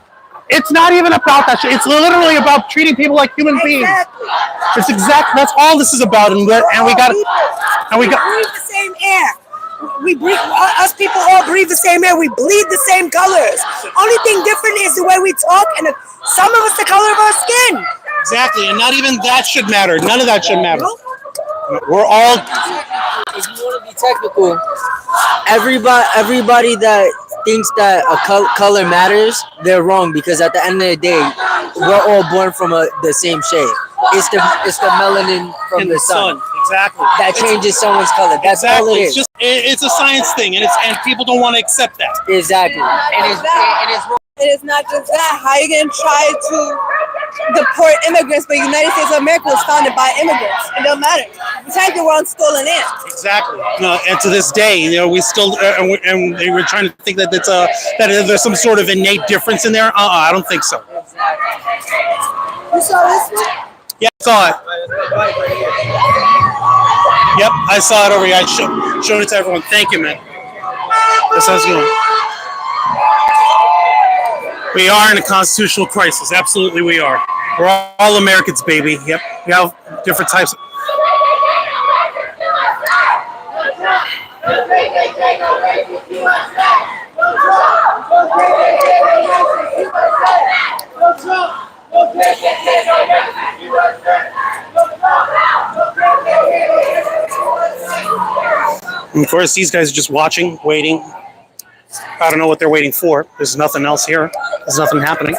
It's not even about that shit. It's literally about treating people like human beings. It's exactly. That's all this is about. And we got. And we got. Breathe the same air. We breathe. Us people all breathe the same air. We bleed the same colors. Only thing different is the way we talk, and some of us the color of our skin. Exactly, and not even that should matter. None of that should matter. We're all. If you want to be technical, everybody that thinks that a color matters, they're wrong, because at the end of the day, we're all born from the same shade. It's the melanin from the sun. Exactly. That changes someone's color. That's all it is. It's a science thing, and people don't want to accept that. Exactly. And it's wrong. It is not just that. How are you going to try to deport immigrants, but the United States of America was founded by immigrants? It don't matter. Technically, we're on stolen land. Exactly. No, and to this day, we still and they were trying to think that that there's some sort of innate difference in there. I don't think so. You saw this one? Yeah, I saw it. Yep, I saw it over here. I showed it to everyone. Thank you, man. That sounds good. We are in a constitutional crisis. Absolutely, we are. We're all Americans, baby. Yep. We have different types. And of course, these guys are just watching, waiting. I don't know what they're waiting for. There's nothing else here. There's nothing happening.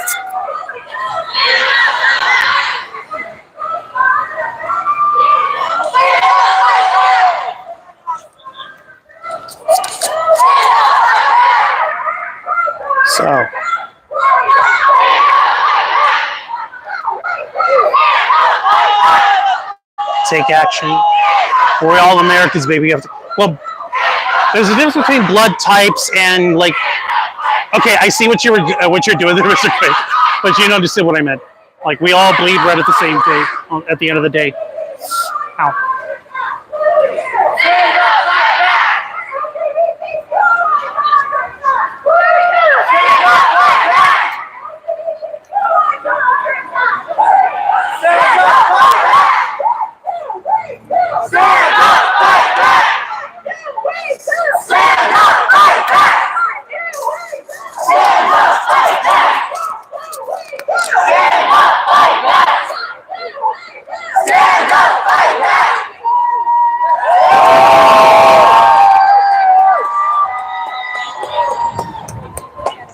So. Take action. We're all Americans, baby. Well, there's a difference between blood types and like. Okay, I see what you're doing there, Mr. Quick, but you understood what I meant. Like, we all bleed red at the same day. At the end of the day. Ow.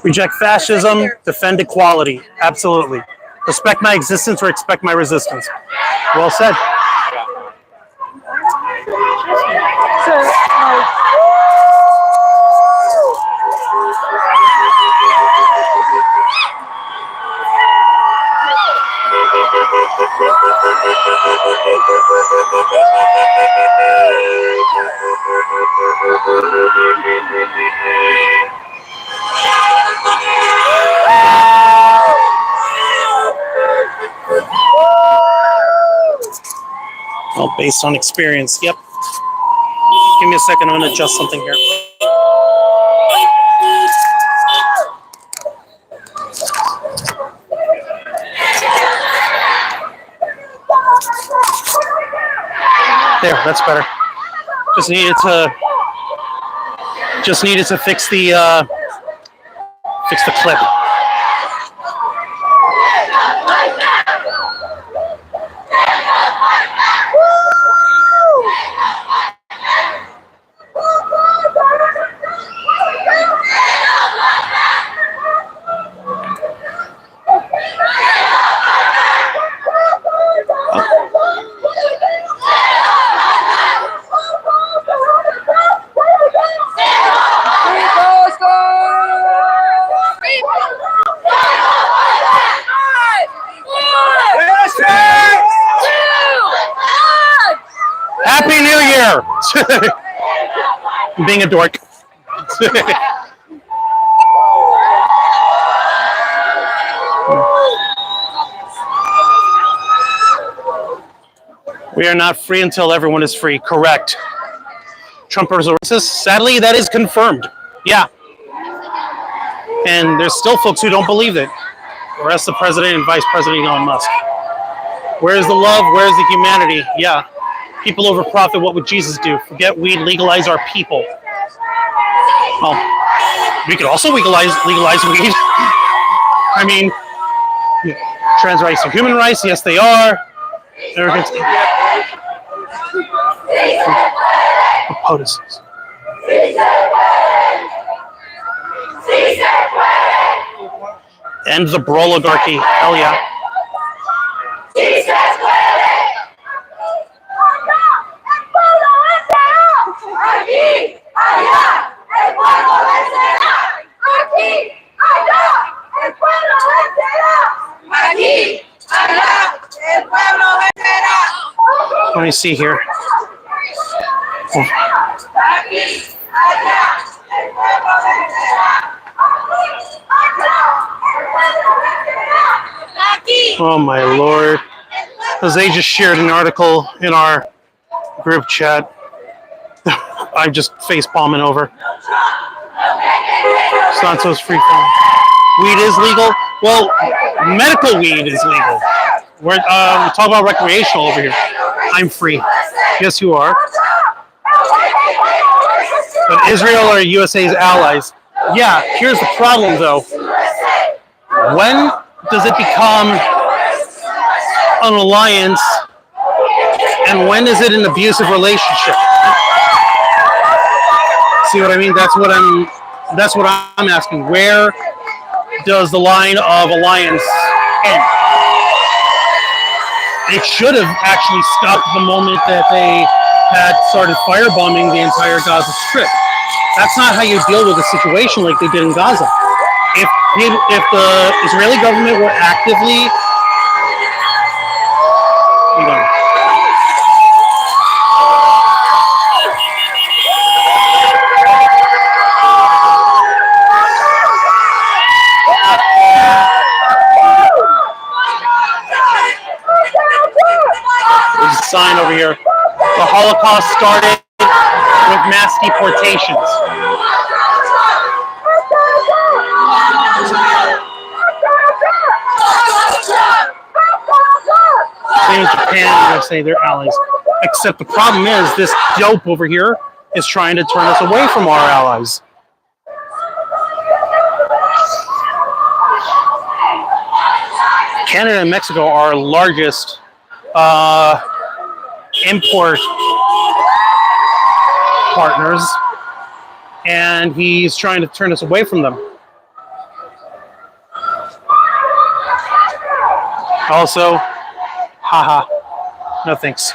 Reject fascism, defend equality. Absolutely. Respect my existence or expect my resistance. Well said. Well, based on experience, yep. Give me a second, I'm going to adjust something here. There, that's better. Just needed to fix the clip. Being a dork. We are not free until everyone is free. Correct. Trumpers are racist. Sadly, that is confirmed. Yeah. And there's still folks who don't believe it. Arrest the president and vice president Elon Musk. Where's the love? Where's the humanity? Yeah. People over profit. What would Jesus do? Forget weed. Legalize our people. Well, we could also legalize weed. I mean, trans rights are human rights. Yes, they are. POTUS. End the oligarchy. Hell yeah. Let me see here. Oh my Lord. Jose just shared an article in our group chat. I'm just face palming over. Santos free from weed is legal. Well, medical weed is legal. We're talking about recreational over here. I'm free. Yes, you are. But Israel are USA's allies. Yeah, here's the problem though. When does it become an alliance and when is it an abusive relationship? See what I mean? That's what I'm asking. Where does the line of alliance end? It should have actually stopped the moment that they had started firebombing the entire Gaza Strip. That's not how you deal with a situation like they did in Gaza. If the Israeli government were actively there's a sign over here. The Holocaust started with mass deportations. Same as Japan, they say they're allies. Except the problem is this dope over here is trying to turn us away from our allies. Canada and Mexico are our largest import partners, and he's trying to turn us away from them. Also, haha, no thanks.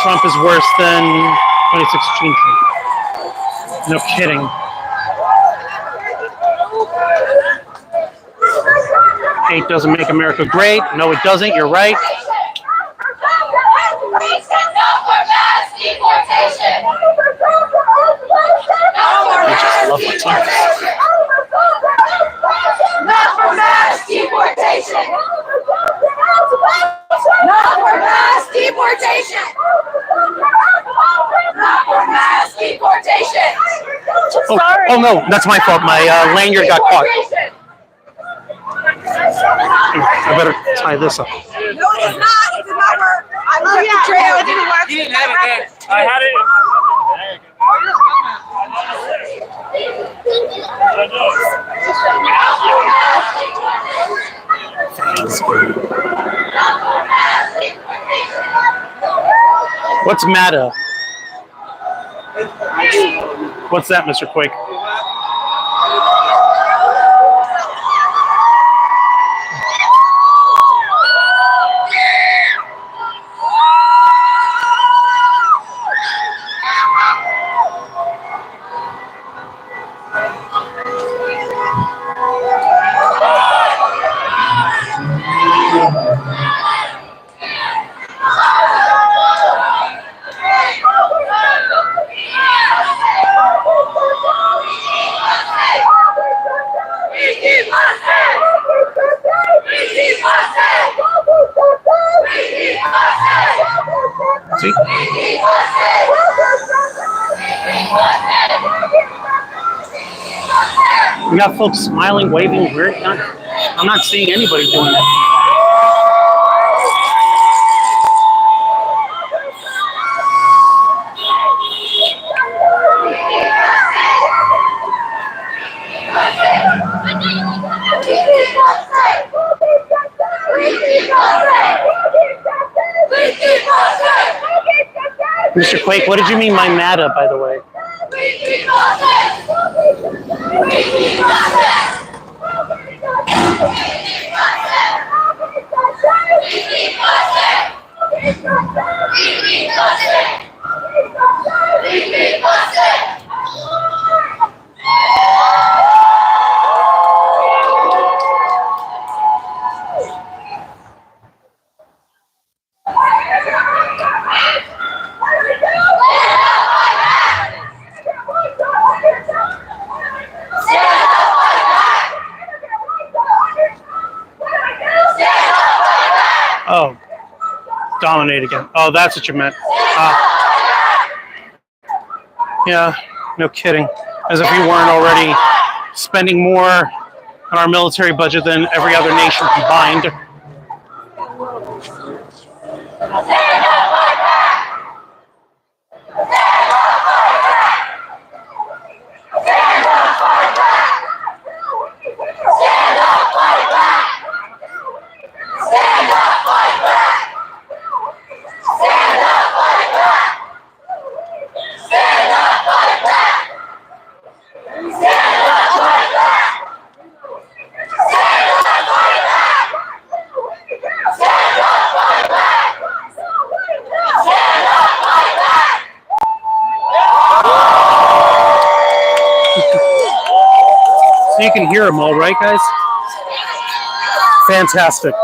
Trump is worse than 2016 Trump. No kidding. Hate doesn't make America great. No, it doesn't. You're right. I just love my team. Not for mass deportation. Not for mass deportation. Not for mass deportation. Oh no, that's my fault. My lanyard got caught. I better tie this up. No, it's not. It did not work. I love the trail. It didn't work. You didn't have it. I had it. What's MATA? What's that, Mr. Quake? See? We got folks smiling, waving. I'm not seeing anybody doing it. Mr. Quake, what did you mean by MATA, by the way? Oh, dominate again. Oh, that's what you meant. Yeah, no kidding. As if we weren't already spending more on our military budget than every other nation combined. So you can hear them all, right, guys? Fantastic.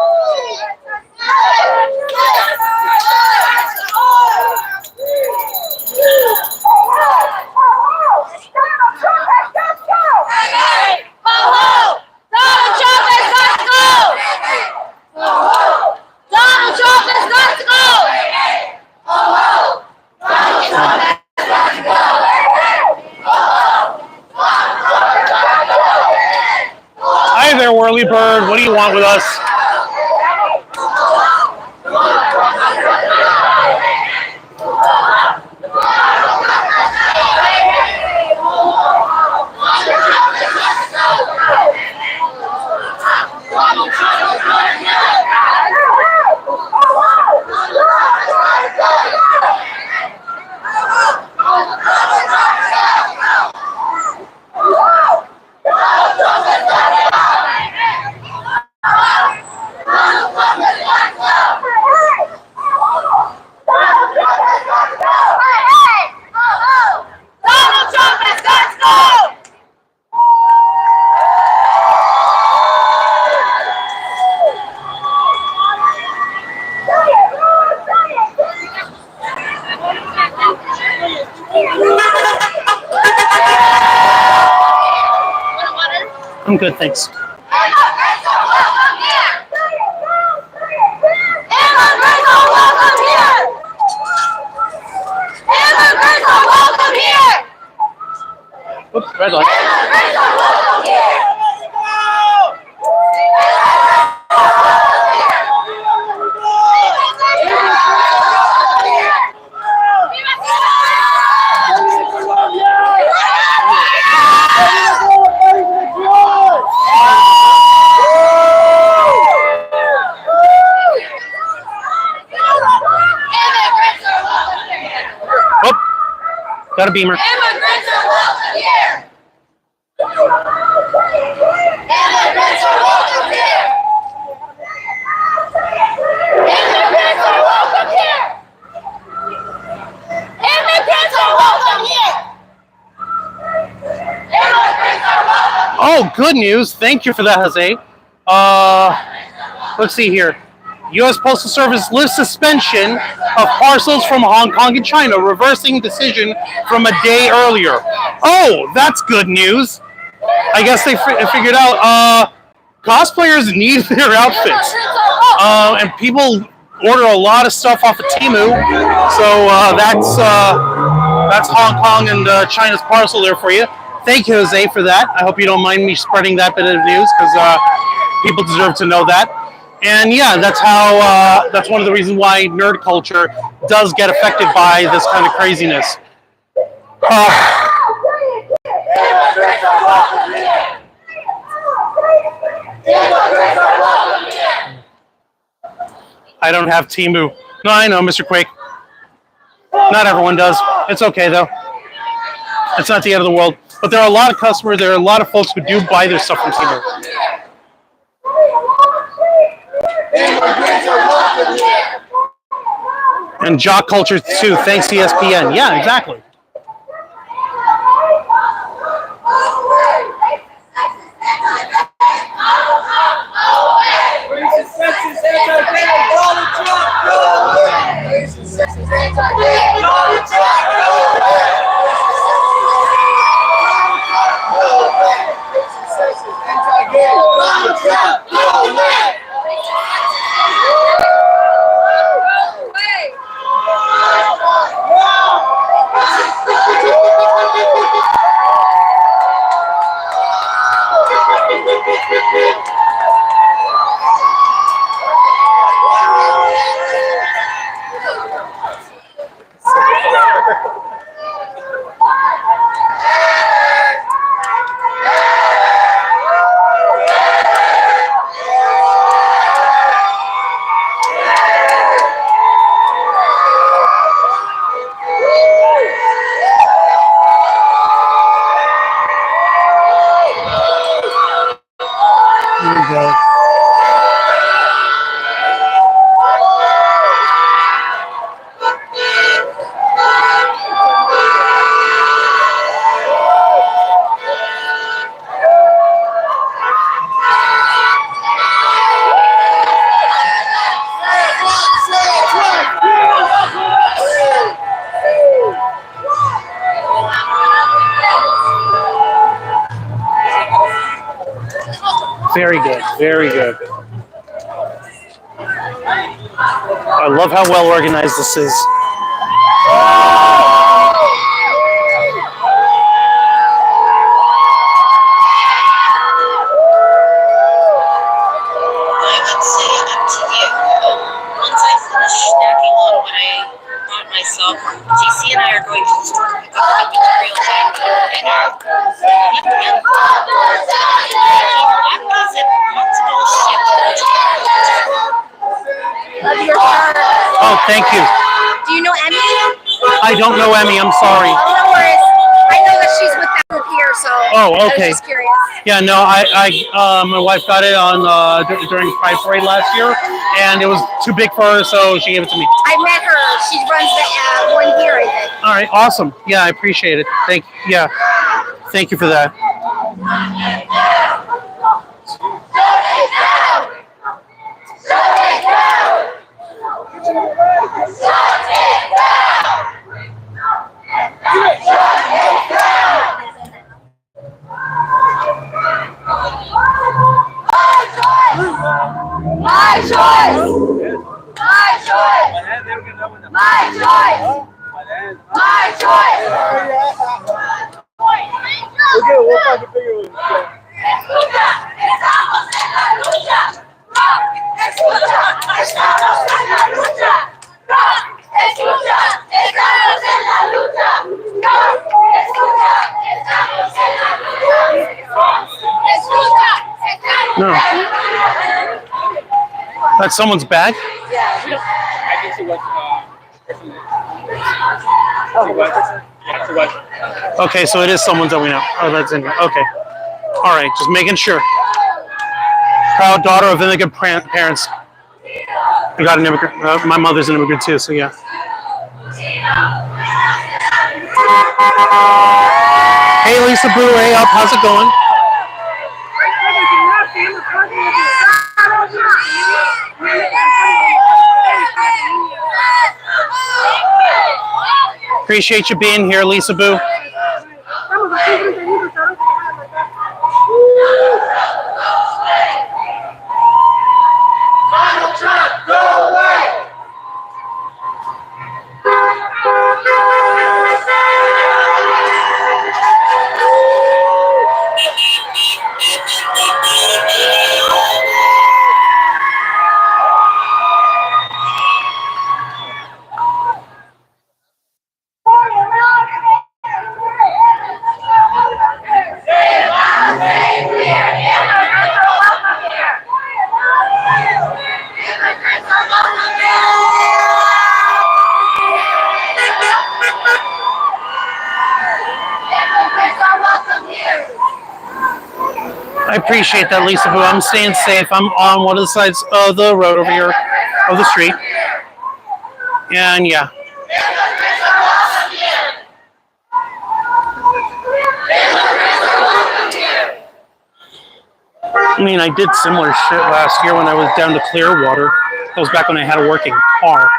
Hi there, Whirly Bird. What do you want with us? I'm good, thanks. Oops, red light. Got a beamer. Immigrants are welcome here. Immigrants are welcome here. Immigrants are welcome here. Immigrants are welcome here. Immigrants are welcome. Oh, good news. Thank you for that, Jose. Let's see here. U.S. Postal Service lifts suspension of parcels from Hong Kong and China, reversing decision from a day earlier. Oh, that's good news. I guess they figured out cosplayers need their outfits. And people order a lot of stuff off of Temu. So that's Hong Kong and China's parcel there for you. Thank you, Jose, for that. I hope you don't mind me spreading that bit of news because people deserve to know that. And yeah, that's how. That's one of the reasons why nerd culture does get affected by this kind of craziness. I don't have Temu. No, I know, Mr. Quake. Not everyone does. It's okay though. It's not the end of the world. But there are a lot of customers. There are a lot of folks who do buy their stuff from Temu. And jock culture too, thanks ESPN. Yeah, exactly. Very good, very good. I love how well organized this is. Oh, thank you. Do you know Emmy? I don't know Emmy. I'm sorry. No worries. I know that she's with that group here, so Oh, okay. I was just curious. Yeah, no, my wife got it on during Pride Parade last year, and it was too big for her, so she gave it to me. I met her. She runs the one here, I think. All right, awesome. Yeah, I appreciate it. Thank you for that. My choice! My choice! My choice! My choice! Escucha, estamos en la lucha. Escucha, estamos en la lucha. Escucha, estamos en la lucha. Escucha, estamos en la lucha. Escucha, estamos en la lucha. That's someone's bag? I can see what. Okay, so it is someone that we know. Oh, that's in here. Okay. All right, just making sure. Proud daughter of immigrant parents. I got an immigrant. My mother's an immigrant too, so yeah. Hey, Lisa Boo, hey up. How's it going? Appreciate you being here, Lisa Boo. I appreciate that, Lisa Boo. I'm staying safe. I'm on one of the sides of the road over here, of the street. And yeah. I mean, I did similar shit last year when I was down to Clearwater. That was back when I had a working car.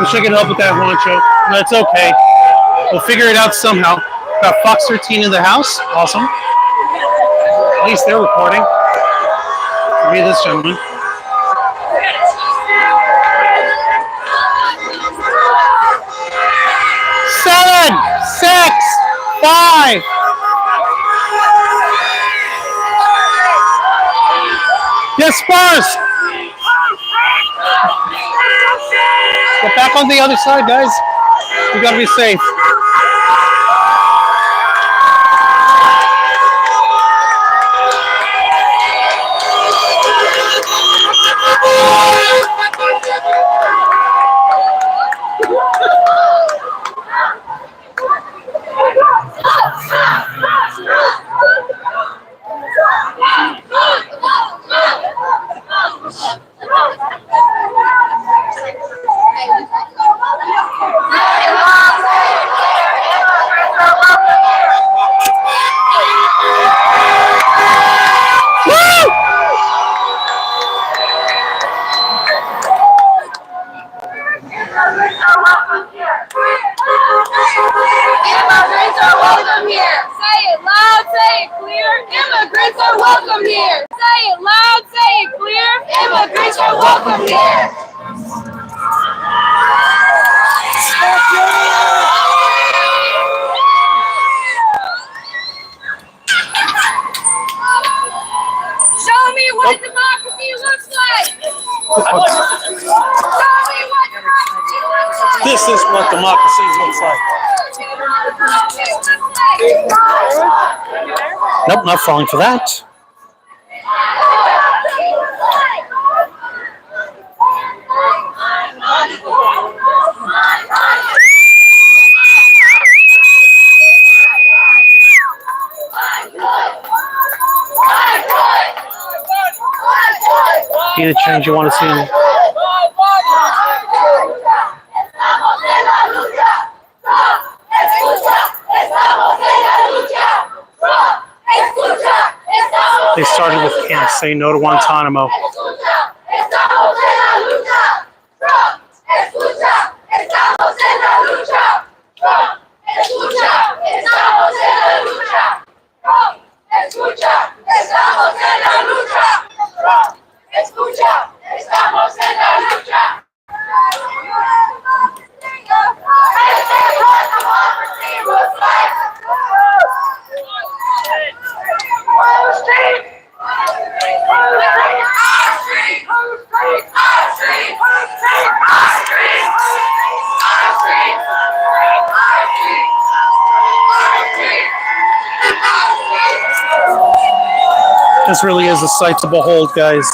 Wish I could help with that, Honcho. That's okay. We'll figure it out somehow. Got Fox 13 in the house. Awesome. At least they're recording. Maybe this gentleman. Seven, 6, 5. Disperse. Get back on the other side, guys. We gotta be safe. Immigrants are welcome here. Say it loud, say it clear. Immigrants are welcome here. Say it loud, say it clear. Immigrants are welcome here. Show me what democracy looks like. Show me what democracy looks like. This is what democracy looks like. Nope, not falling for that. Be the change you want to see in Estamos en la lucha. They started with Can't Say No to Guantanamo. Escucha, estamos en la lucha. Trump, escucha, estamos en la lucha. Trump, escucha, estamos en la lucha. Trump, escucha, estamos en la lucha. Trump, escucha, estamos en la lucha. This really is a sight to behold, guys.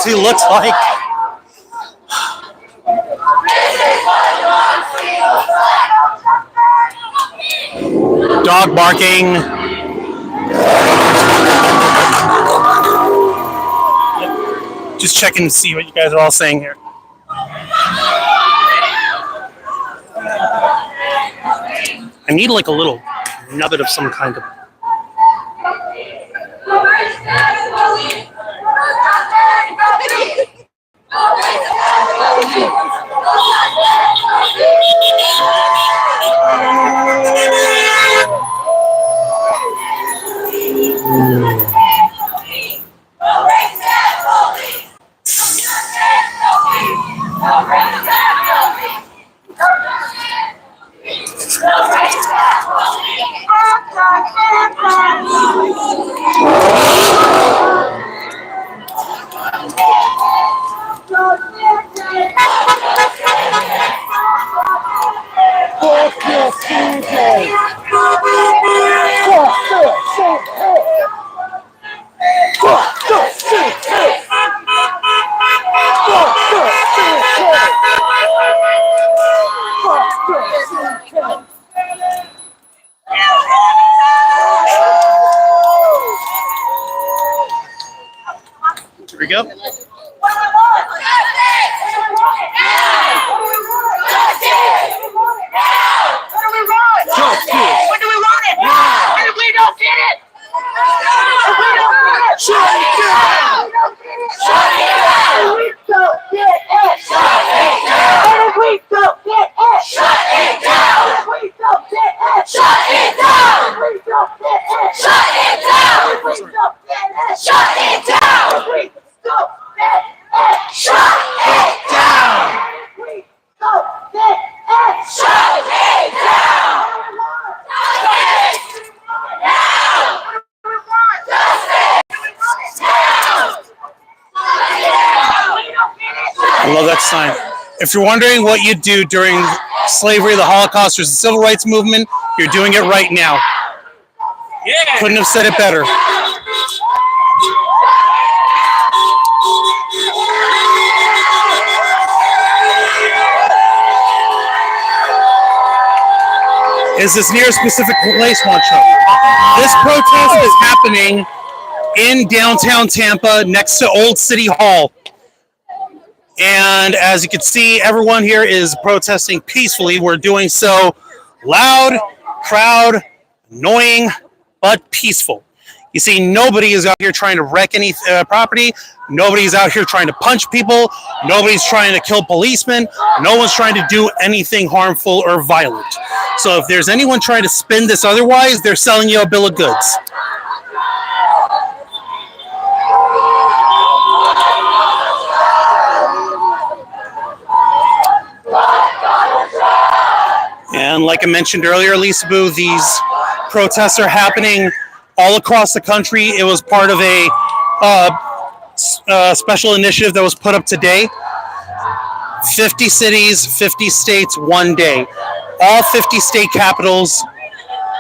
He looks like. Dog barking. Just checking to see what you guys are all saying here. I need like a little nugget of some kind of. Here we go. When do we want it? Now! And if we don't get it, shut it down! Shut it down! And we don't get it, shut it down! And if we don't get it, shut it down! And if we don't get it, shut it down! Shut it down! Shut it down! Shut it down! Shut it down! I love that sign. If you're wondering what you do during slavery, the Holocaust, or the Civil Rights Movement, you're doing it right now. Yeah. Couldn't have said it better. Is this near a specific place, Juancho? This protest is happening in downtown Tampa next to Old City Hall. And as you can see, everyone here is protesting peacefully. We're doing so loud, proud, annoying, but peaceful. You see, nobody is out here trying to wreck any property. Nobody's out here trying to punch people. Nobody's trying to kill policemen. No one's trying to do anything harmful or violent. So if there's anyone trying to spin this otherwise, they're selling you a bill of goods. And like I mentioned earlier, Lisa Boo, these protests are happening all across the country. It was part of a special initiative that was put up today. 50 cities, 50 states, one day. All 50 state capitals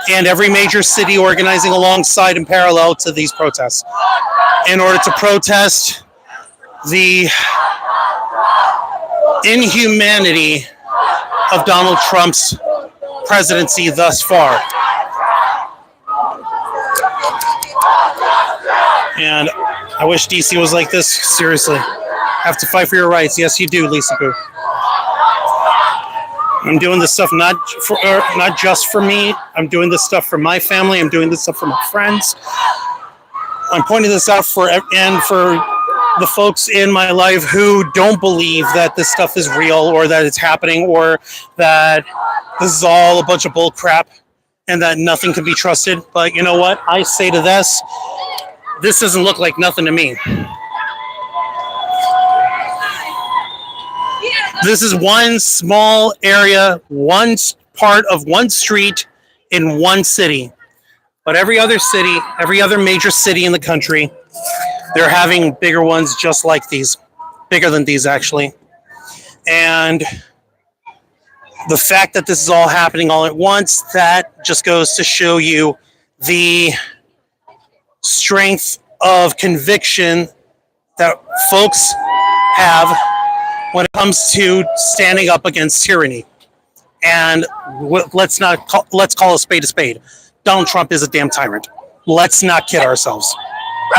and every major city organizing alongside in parallel to these protests in order to protest the inhumanity of Donald Trump's presidency thus far. And I wish DC was like this. Seriously. Have to fight for your rights. Yes, you do, Lisa Boo. I'm doing this stuff not just for me. I'm doing this stuff for my family. I'm doing this stuff for my friends. I'm pointing this out for the folks in my life who don't believe that this stuff is real or that it's happening or that this is all a bunch of bull crap and that nothing can be trusted. But you know what? I say to this doesn't look like nothing to me. This is one small area, one part of one street in one city. But every other city, every other major city in the country, they're having bigger ones just like these. Bigger than these, actually. And the fact that this is all happening all at once, that just goes to show you the strength of conviction that folks have when it comes to standing up against tyranny. And let's call a spade a spade. Donald Trump is a damn tyrant. Let's not kid ourselves.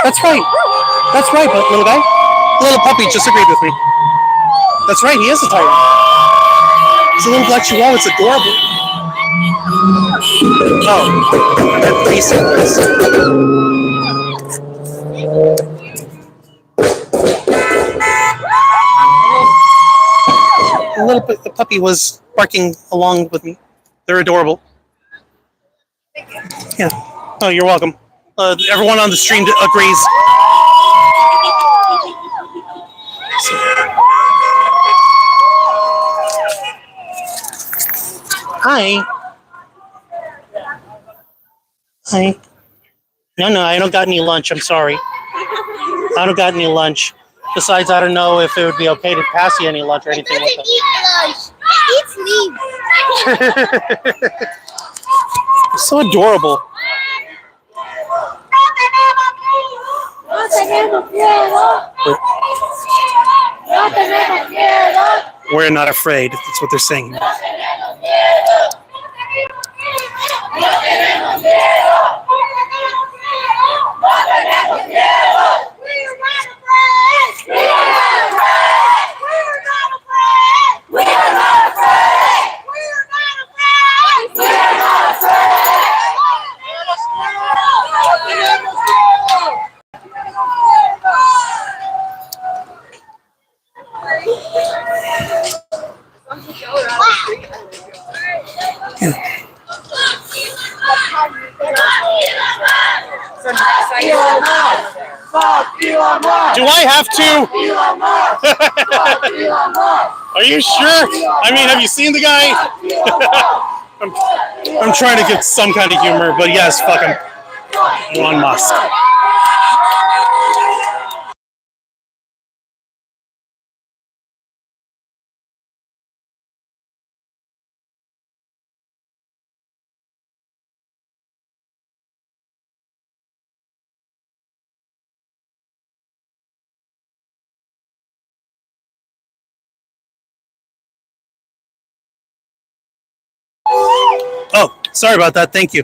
That's right. That's right, but little guy. Little puppy just agreed with me. That's right, he is a tyrant. It's a little black chihuahua, it's adorable. Oh, that piece of this. The puppy was barking along with me. They're adorable. Yeah. Oh, you're welcome. Everyone on the stream agrees. Hi. Hi. No, I don't got any lunch. I'm sorry. I don't got any lunch. Besides, I don't know if it would be okay to pass you any lunch or anything like that. Eat leaves. It's so adorable. We're not afraid. That's what they're saying. Elon Musk. Fuck Elon Musk. Do I have to? Elon Musk. Fuck Elon Musk. Are you sure? I mean, have you seen the guy? I'm trying to get some kind of humor, but yes, fuck him. Elon Musk. Oh, sorry about that. Thank you.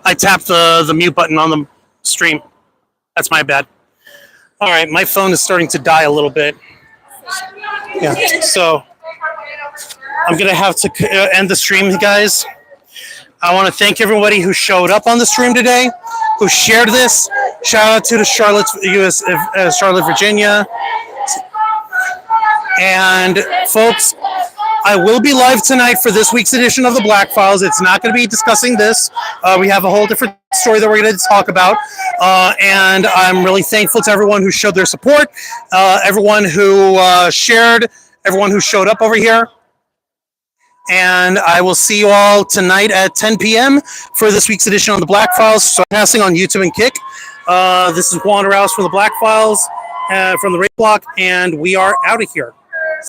I tapped the mute button on the stream. That's my bad. All right, my phone is starting to die a little bit. Yeah, so I'm going to have to end the stream, guys. I want to thank everybody who showed up on the stream today, who shared this. Shout out to the Charlotte, Virginia. And folks, I will be live tonight for this week's edition of the Black Files. It's not going to be discussing this. We have a whole different story that we're going to talk about. And I'm really thankful to everyone who showed their support, everyone who shared, everyone who showed up over here. And I will see you all tonight at 10 p.m. for this week's edition of the Black Files. So passing on YouTube and Kick. This is Juan Rouse from the Black Files, from the Race Block, and we are out of here.